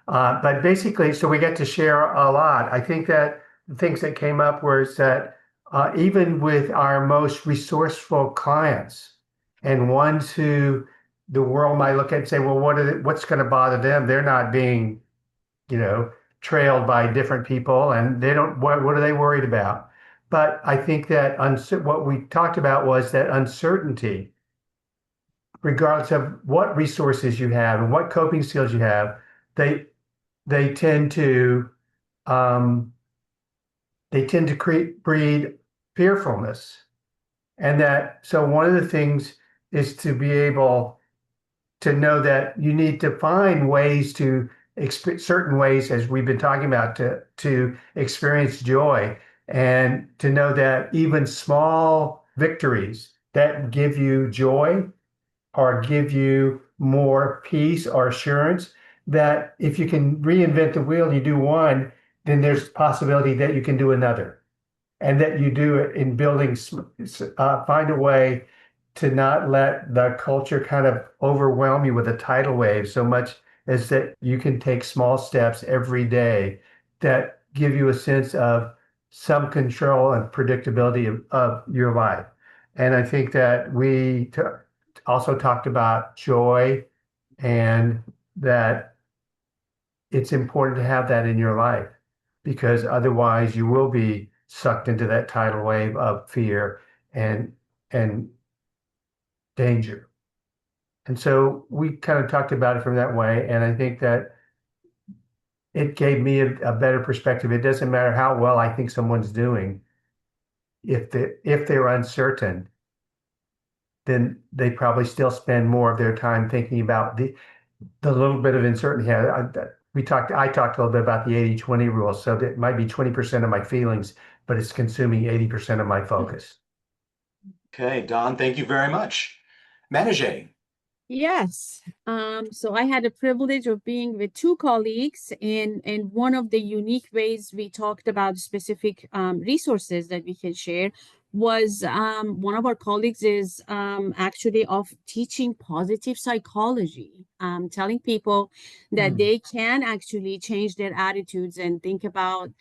But basically, so we get to share a lot. I think that the things that came up was that even with our most resourceful clients and ones who the world might look at and say, well, what's going to bother them? They're not being, trailed by different people, and they don't, what are they worried about? But I think that what we talked about was that uncertainty, regardless of what resources you have and what coping skills you have, they tend to breed fearfulness. And so one of the things is to be able to know that you need to find ways to certain ways, as we've been talking about, to experience joy, and to know that even small victories that give you joy or give you more peace or assurance, that if you can reinvent the wheel, you do one, then there's a possibility that you can do another. And that you do it in building, find a way to not let the culture kind of overwhelm you with a tidal wave so much as that you can take small steps every day that give you a sense of some control and predictability of your life. And I think that we also talked about joy, and that it's important to have that in your life, because otherwise you will be sucked into that tidal wave of fear and danger. And so we kind of talked about it from that way. And I think that it gave me a better perspective. It doesn't matter how well I think someone's doing. If they're uncertain, then they probably still spend more of their time thinking about the little bit of uncertainty. I talked a little bit about the 80-20 rule. So that might be 20% of my feelings, but it's consuming 80% of my focus. Okay, Don, thank you very much. Manager. Yes. So I had the privilege of being with two colleagues, and one of the unique ways we talked about specific resources that we can share was one of our colleagues is actually of teaching positive psychology, telling people that they can actually change their attitudes and think about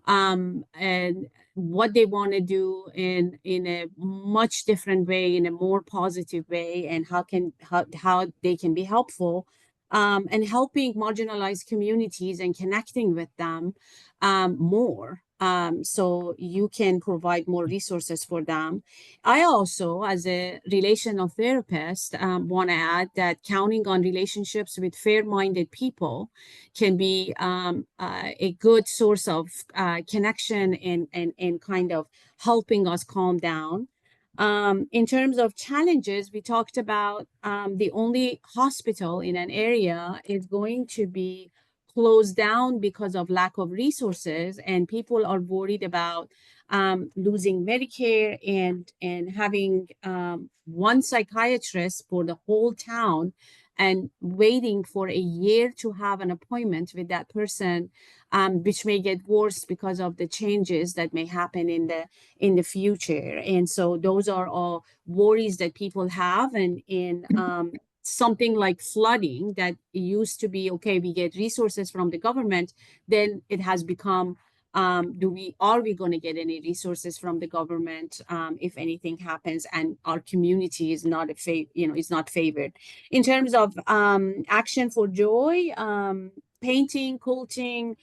and what they want to do in a much different way, in a more positive way, and how they can be helpful, and helping marginalized communities and connecting with them more. So you can provide more resources for them. I also, as a relational therapist, want to add that counting on relationships with fair-minded people can be a good source of connection and kind of helping us calm down. In terms of challenges, we talked about the only hospital in an area is going to be closed down because of lack of resources, and people are worried about losing Medicare and having one psychiatrist for the whole town and waiting for a year to have an appointment with that person, which may get worse because of the changes that may happen in the future. And so those are all worries that people have. And in something like flooding that used to be, okay, we get resources from the government, then it has become, are we going to get any resources from the government if anything happens and our community is not is not favored? In terms of action for joy, painting, quilting,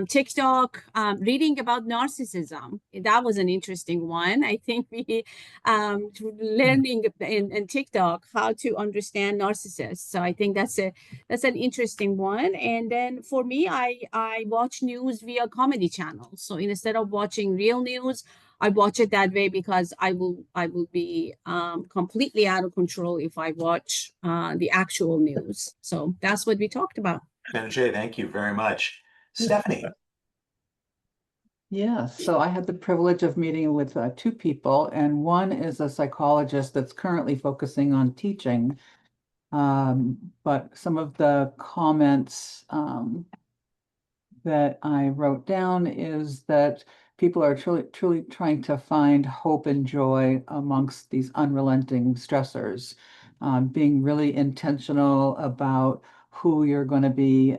TikTok, reading about narcissism. That was an interesting one. I think we learning in TikTok how to understand narcissists. So I think that's an interesting one. And then for me, I watch news via comedy channels. So instead of watching real news, I watch it that way because I will be completely out of control if I watch the actual news. So that's what we talked about. Manager, thank you very much. Stephanie. Yeah, so I had the privilege of meeting with two people, and one is a psychologist that's currently focusing on teaching. But some of the comments that I wrote down is that people are truly trying to find hope and joy amongst these unrelenting stressors, being really intentional about who you're going to be,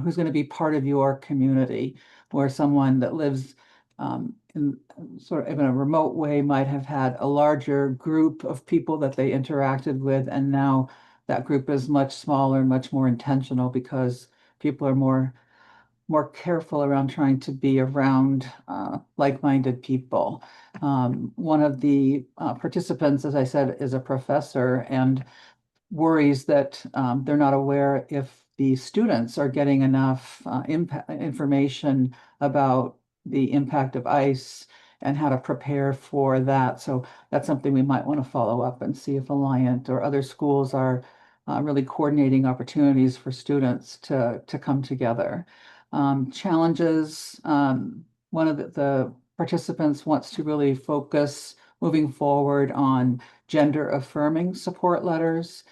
who's going to be part of your community, where someone that lives in sort of in a remote way might have had a larger group of people that they interacted with, and now that group is much smaller, much more intentional because people are more careful around trying to be around like-minded people. One of the participants, as I said, is a professor and worries that they're not aware if the students are getting enough information about the impact of ice and how to prepare for that. So that's something we might want to follow up and see if Alliant or other schools are really coordinating opportunities for students to come together. Challenges, one of the participants wants to really focus moving forward on gender affirming support letters,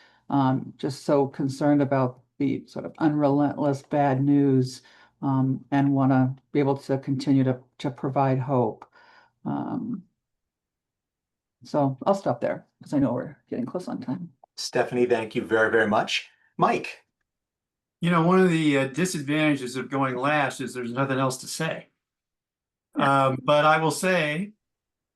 just so concerned about the sort of unrelentless bad news, and want to be able to continue to provide hope. So I'll stop there because I know we're getting close on time. Stephanie, thank you very, very much. Mike. One of the disadvantages of going last is there's nothing else to say. But I will say,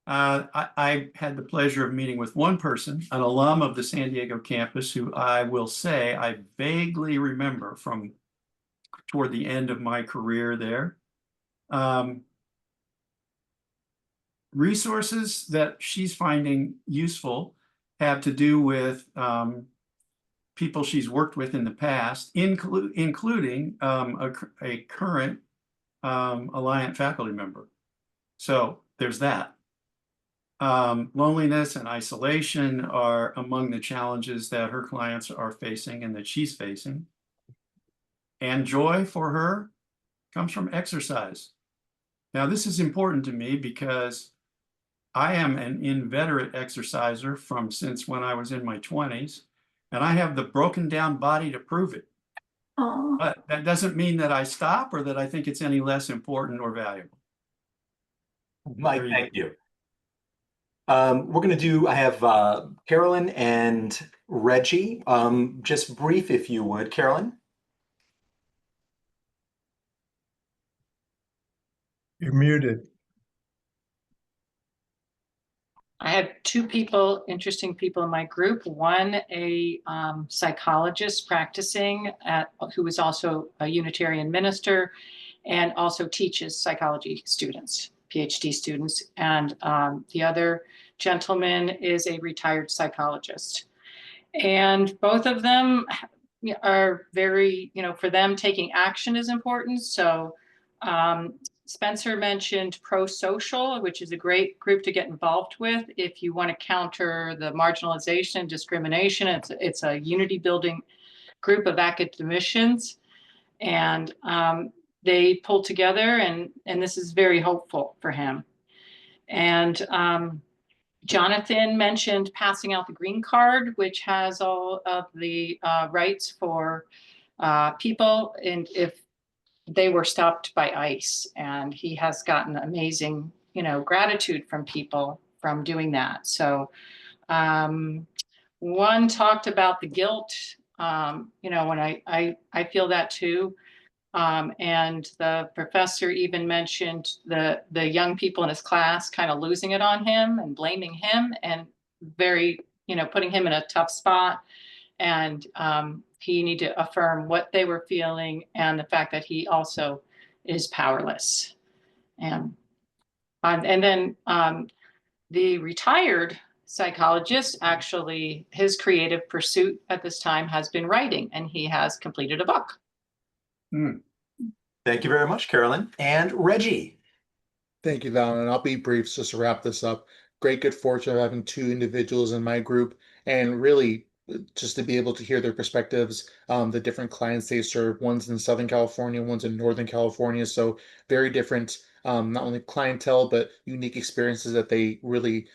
I had the pleasure of meeting with one person, an alum of the San Diego campus, who I will say I vaguely remember from toward the end of my career there. Resources that she's finding useful have to do with people she's worked with in the past, including a current Alliant faculty member. So there's that. Loneliness and isolation are among the challenges that her clients are facing and that she's facing. And joy for her comes from exercise. Now, this is important to me because I am an inveterate exerciser from since when I was in my 20s, and I have the broken down body to prove it. Oh, But that doesn't mean that I stop or that I think it's any less important or valuable. Mike, There you thank you. We're going to do, I have Carolyn and Reggie. Just brief, if you would, Carolyn. You're muted. I have two people, interesting people in my group. One, a psychologist practicing who is also a Unitarian minister and also teaches psychology students, PhD students. And the other gentleman is a retired psychologist. And both of them are very, for them, taking action is important. So Spencer mentioned pro-social, which is a great group to get involved with if you want to counter the marginalization, discrimination. It's a unity building group of academicians, and they pull together, and this is very hopeful for him. And Jonathan mentioned passing out the green card, which has all of the rights for people, and if they were stopped by ICE, and he has gotten amazing, gratitude from people from doing that. So one talked about the guilt, when I feel that too. And the professor even mentioned the young people in his class kind of losing it on him and blaming him, and very, putting him in a tough spot. And he needed to affirm what they were feeling and the fact that he also is powerless. And then the retired psychologist, actually, his creative pursuit at this time has been writing, and he has completed a book. Thank you very much, Carolyn. And Reggie. Thank you, Val, and I'll be brief just to wrap this up. Great good fortune of having two individuals in my group, and really just to be able to hear their perspectives, the different clients they serve. One's in Southern California, one's in Northern California, so very different, not only clientele, but unique experiences that they really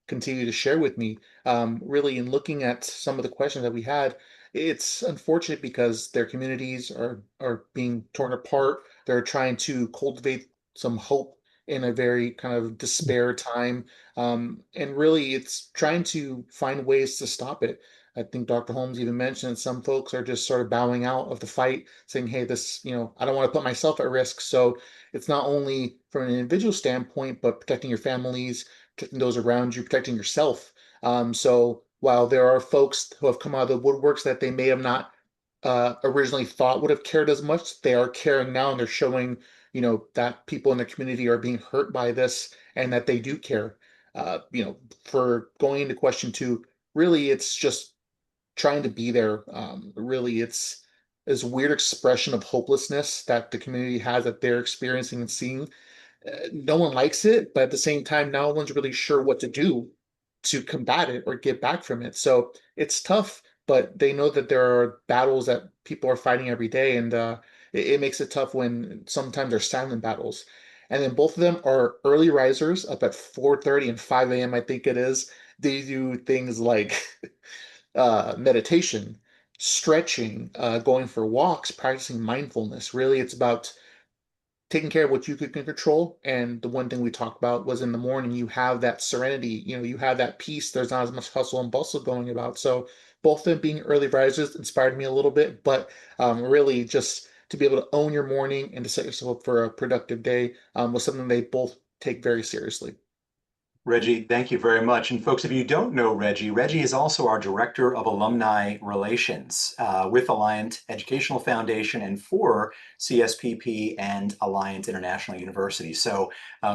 continue to share with me. Really, in looking at some of the questions that we had, it's unfortunate because their communities are being torn apart. They're trying to cultivate some hope in a very kind of despair time. And really, it's trying to find ways to stop it. I think Dr. Holmes even mentioned some folks are just sort of bowing out of the fight, saying, hey, this, I don't want to put myself at risk. So it's not only from an individual standpoint, but protecting your families, protecting those around you, protecting yourself. So while there are folks who have come out of the woodworks that they may have not originally thought would have cared as much, they are caring now, and they're showing that people in the community are being hurt by this and that they do care. For going into question two, really, it's just trying to be there. Really, it's this weird expression of hopelessness that the community has that they're experiencing and seeing. No one likes it, but at the same time, no one's really sure what to do to combat it or get back from it. So it's tough, but they know that there are battles that people are fighting every day, and it makes it tough when sometimes they're silent battles. And then both of them are early risers, up at 4:30 and 5 a.m. I think it is. They do things like meditation, stretching, going for walks, practicing mindfulness. Really, it's about taking care of what you can control. And the one thing we talked about was in the morning, you have that serenity, you have that peace. There's not as much hustle and bustle going about. So both of them being early risers inspired me a little bit, but really just to be able to own your morning and to set yourself up for a productive day was something they both take very seriously. Reggie, thank you very much. And folks, if you don't know Reggie, Reggie is also our Director of Alumni Relations with Alliant Educational Foundation and for CSPP and Alliant International University. So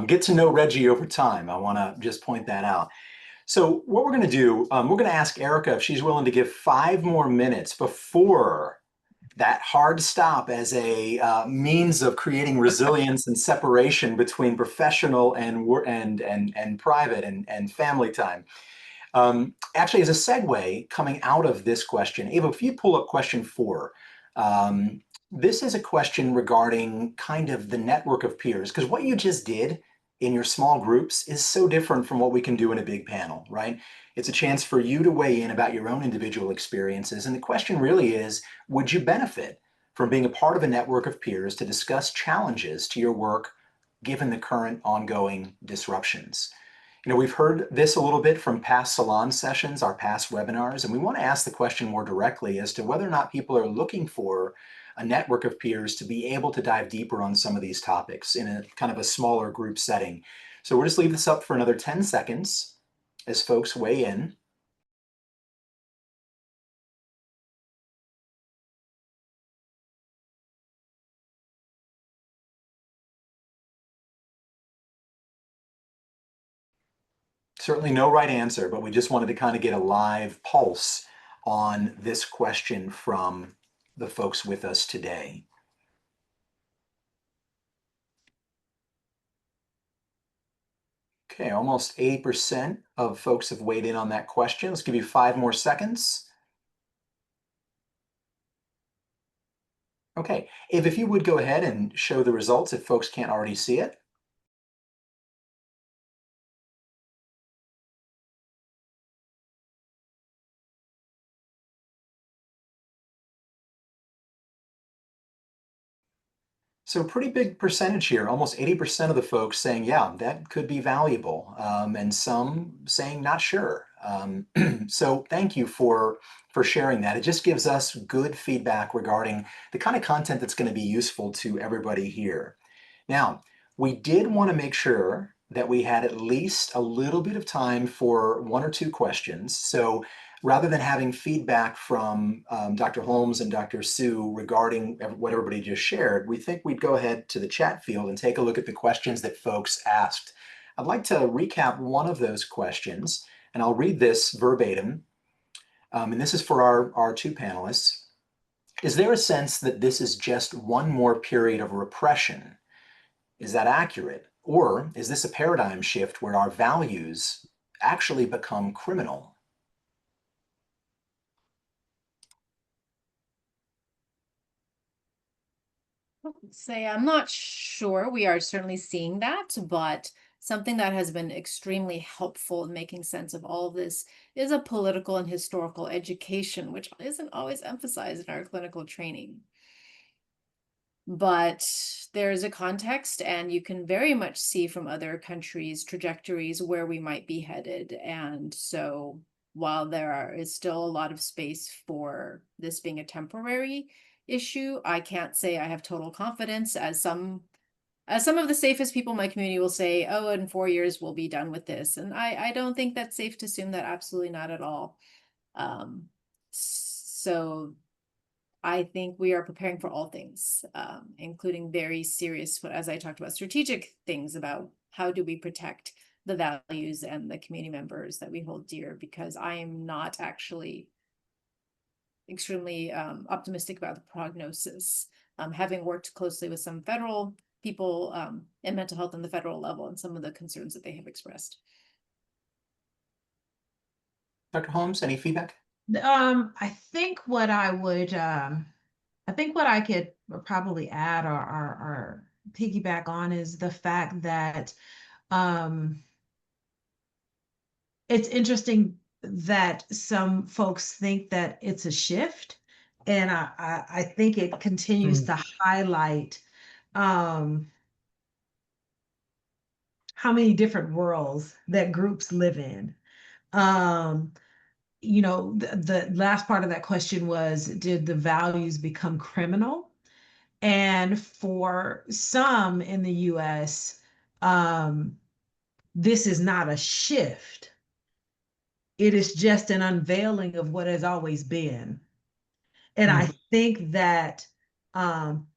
get to know Reggie over time. I want to just point that out. So what we're going to do, we're going to ask Erica if she's willing to give 5 more minutes before that hard stop as a means of creating resilience and separation between professional and private and family time. Actually, as a segue coming out of this question, Ava, if you pull up question 4, this is a question regarding kind of the network of peers, because what you just did in your small groups is so different from what we can do in a big panel, right? It's a chance for you to weigh in about your own individual experiences. And the question really is, would you benefit from being a part of a network of peers to discuss challenges to your work given the current ongoing disruptions? We've heard this a little bit from past Salon sessions, our past webinars, and we want to ask the question more directly as to whether or not people are looking for a network of peers to be able to dive deeper on some of these topics in a kind of a smaller group setting. So we'll just leave this up for another 10 seconds as folks weigh in. Certainly no right answer, but we just wanted to kind of get a live pulse on this question from the folks with us today. Okay, almost 80% of folks have weighed in on that question. Let's give you 5 more seconds. Okay, if you would go ahead and show the results if folks can't already see it. So pretty big percentage here, almost 80% of the folks saying, yeah, that could be valuable, and some saying not sure. So thank you for sharing that. It just gives us good feedback regarding the kind of content that's going to be useful to everybody here. Now, we did want to make sure that we had at least a little bit of time for 1 or 2 questions. So rather than having feedback from Dr. Holmes and Dr. Hsu regarding what everybody just shared, we think we'd go ahead to the chat field and take a look at the questions that folks asked. I'd like to recap one of those questions, and I'll read this verbatim. And this is for our 2 panelists. Is there a sense that this is just one more period of repression? Is that accurate? Or is this a paradigm shift where our values actually become criminal? Say I'm not sure. We are certainly seeing that, but something that has been extremely helpful in making sense of all of this is a political and historical education, which isn't always emphasized in our clinical training. But there is a context, and you can very much see from other countries' trajectories where we might be headed. And so while is still a lot of space for this being a temporary issue, I can't say I have total confidence, as some of the safest people in my community will say, oh, in 4 years we'll be done with this. And I don't think that's safe to assume that. Absolutely not at all. So I think we are preparing for all things, including very serious, as I talked about, strategic things about how do we protect the values and the community members that we hold dear, because I am not actually extremely optimistic about the prognosis, having worked closely with some federal people in mental health on the federal level and some of the concerns that they have expressed. Dr. Holmes, any feedback? I think what I could probably add or piggyback on is the fact that it's interesting that some folks think that it's a shift, and I think it continues to highlight how many different worlds that groups live in. The last part of that question was, did the values become criminal? And for some in the US, this is not a shift. It is just an unveiling of what has always been. And I think that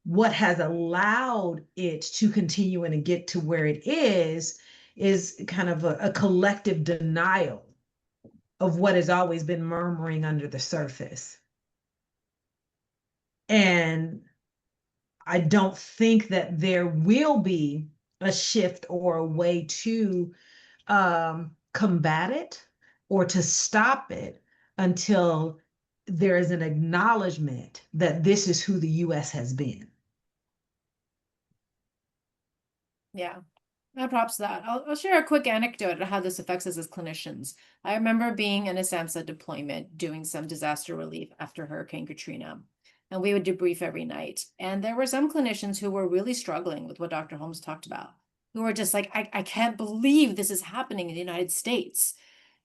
what has allowed it to continue and get to where it is kind of a collective denial of what has always been murmuring under the surface. And I don't think that there will be a shift or a way to combat it or to stop it until there is an acknowledgement that this is who the US has been. Yeah. Props to that. I'll share a quick anecdote of how this affects us as clinicians. I remember being in a SAMHSA deployment doing some disaster relief after Hurricane Katrina, and we would debrief every night. And there were some clinicians who were really struggling with what Dr. Holmes talked about, who were just like, I can't believe this is happening in the United States.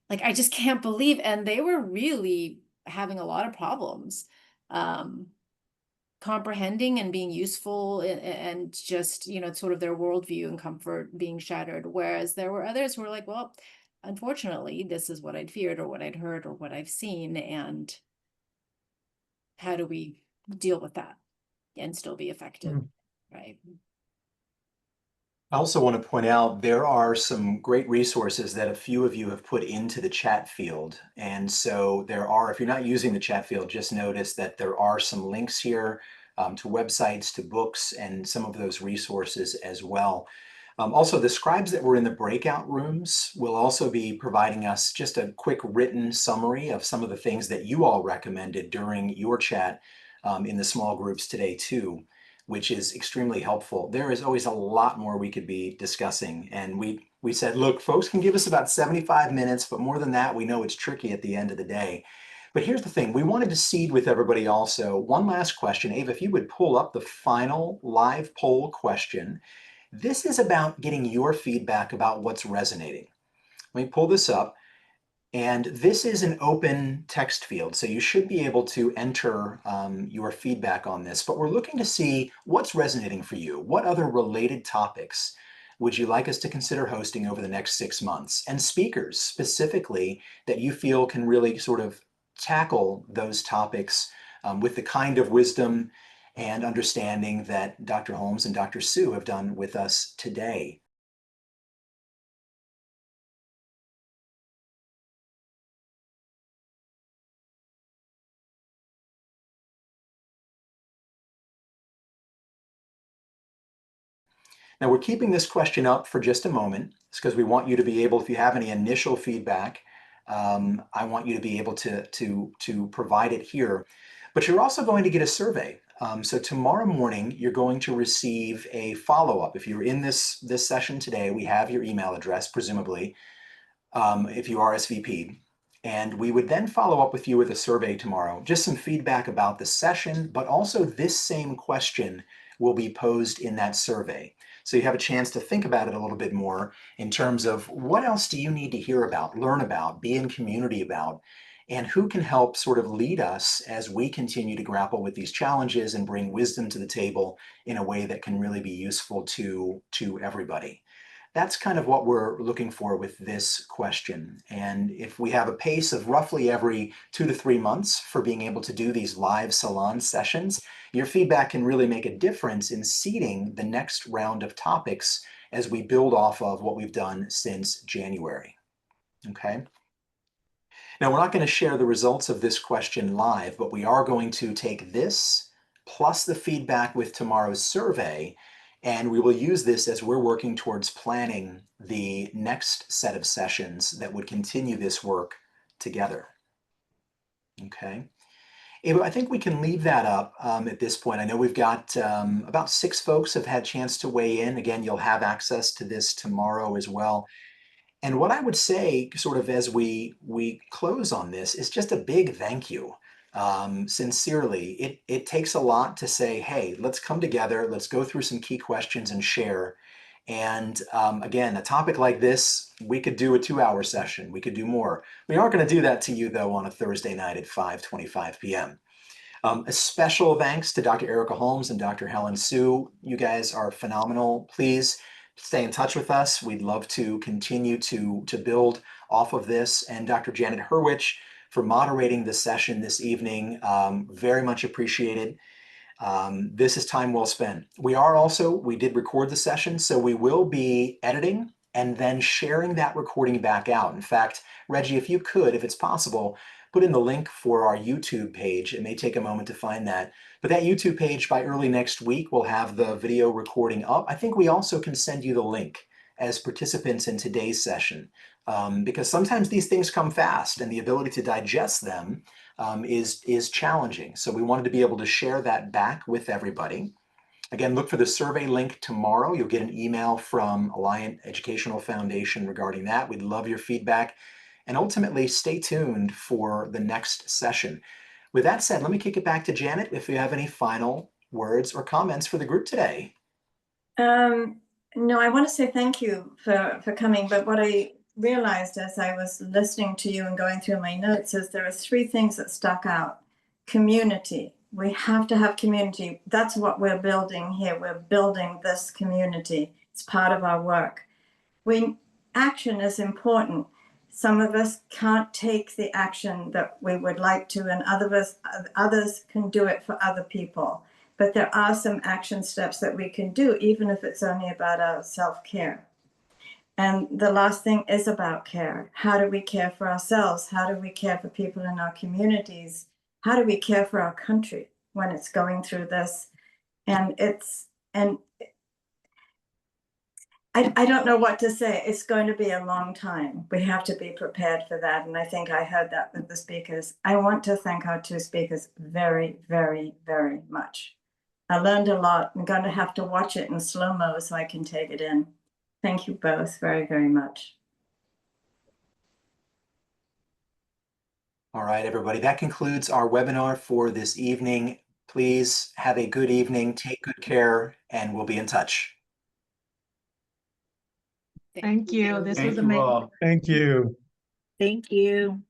Like, I just can't believe. And they were really having a lot of problems. Comprehending and being useful and just, sort of their worldview and comfort being shattered. Whereas there were others who were like, well, unfortunately, this is what I'd feared or what I'd heard or what I've seen. And how do we deal with that and still be effective, right? I also want to point out there are some great resources that a few of you have put into the chat field. And so there are, if you're not using the chat field, just notice that there are some links here to websites, to books, and some of those resources as well. Also, the scribes that were in the breakout rooms will also be providing us just a quick written summary of some of the things that you all recommended during your chat in the small groups today too, which is extremely helpful. There is always a lot more we could be discussing. And we said, look, folks can give us about 75 minutes, but more than that, we know it's tricky at the end of the day. But here's the thing, we wanted to seed with everybody also. One last question, Ava, if you would pull up the final live poll question. This is about getting your feedback about what's resonating. Let me pull this up. And this is an open text field, so you should be able to enter your feedback on this. But we're looking to see what's resonating for you. What other related topics would you like us to consider hosting over the next 6 months? And speakers specifically that you feel can really sort of tackle those topics with the kind of wisdom and understanding that Dr. Holmes and Dr. Hsu have done with us today. Now we're keeping this question up for just a moment. It's because we want you to be able, if you have any initial feedback, I want you to be able to provide it here. But you're also going to get a survey. So tomorrow morning, you're going to receive a follow-up. If you're in this session today, we have your email address, presumably, if you RSVP'd. And we would then follow up with you with a survey tomorrow, just some feedback about the session, but also this same question will be posed in that survey. So you have a chance to think about it a little bit more in terms of what else do you need to hear about, learn about, be in community about, and who can help sort of lead us as we continue to grapple with these challenges and bring wisdom to the table in a way that can really be useful to everybody. That's kind of what we're looking for with this question. And if we have a pace of roughly every 2 to 3 months for being able to do these live Salon sessions, your feedback can really make a difference in seeding the next round of topics as we build off of what we've done since January. Okay. Now, we're not going to share the results of this question live, but we are going to take this plus the feedback with tomorrow's survey, and we will use this as we're working towards planning the next set of sessions that would continue this work together. Okay. Ava, I think we can leave that up at this point. I know we've got about 6 folks have had a chance to weigh in. Again, you'll have access to this tomorrow as well. And what I would say, sort of as we close on this, is just a big thank you. Sincerely, it takes a lot to say, hey, let's come together, let's go through some key questions and share. And again, a topic like this, we could do a 2-hour session, we could do more. We aren't going to do that to you, though, on a Thursday night at 5:25 p.m. A special thanks to Dr. Erica Holmes and Dr. Helen Hsu. You guys are phenomenal. Please stay in touch with us. We'd love to continue to build off of this. And Dr. Janet Hurwich for moderating the session this evening. Very much appreciated. This is time well spent. We did record the session, so we will be editing and then sharing that recording back out. In fact, Reggie, if you could, if it's possible, put in the link for our YouTube page. It may take a moment to find that. But that YouTube page by early next week will have the video recording up. I think we also can send you the link as participants in today's session because sometimes these things come fast and the ability to digest them is challenging. So we wanted to be able to share that back with everybody. Again, look for the survey link tomorrow. You'll get an email from Alliant Educational Foundation regarding that. We'd love your feedback. And ultimately, stay tuned for the next session. With that said, let me kick it back to Janet if you have any final words or comments for the group today. No, I want to say thank you for coming, but what I realized as I was listening to you and going through my notes is there are three things that stuck out. Community. We have to have community. That's what we're building here. We're building this community. It's part of our work. Action is important. Some of us can't take the action that we would like to, and others can do it for other people. But there are some action steps that we can do, even if it's only about our self-care. And the last thing is about care. How do we care for ourselves? How do we care for people in our communities? How do we care for our country when it's going through this? I don't know what to say. It's going to be a long time. We have to be prepared for that. And I think I heard that with the speakers. I want to thank our two speakers very, very, very much. I learned a lot. I'm going to have to watch it in slow-mo so I can take it in. Thank you both very, very much. All right, everybody, that concludes our webinar for this evening. Please have a good evening, take good care, and we'll be in touch. Thank you. This was Thank you amazing. all. Thank you. Thank you.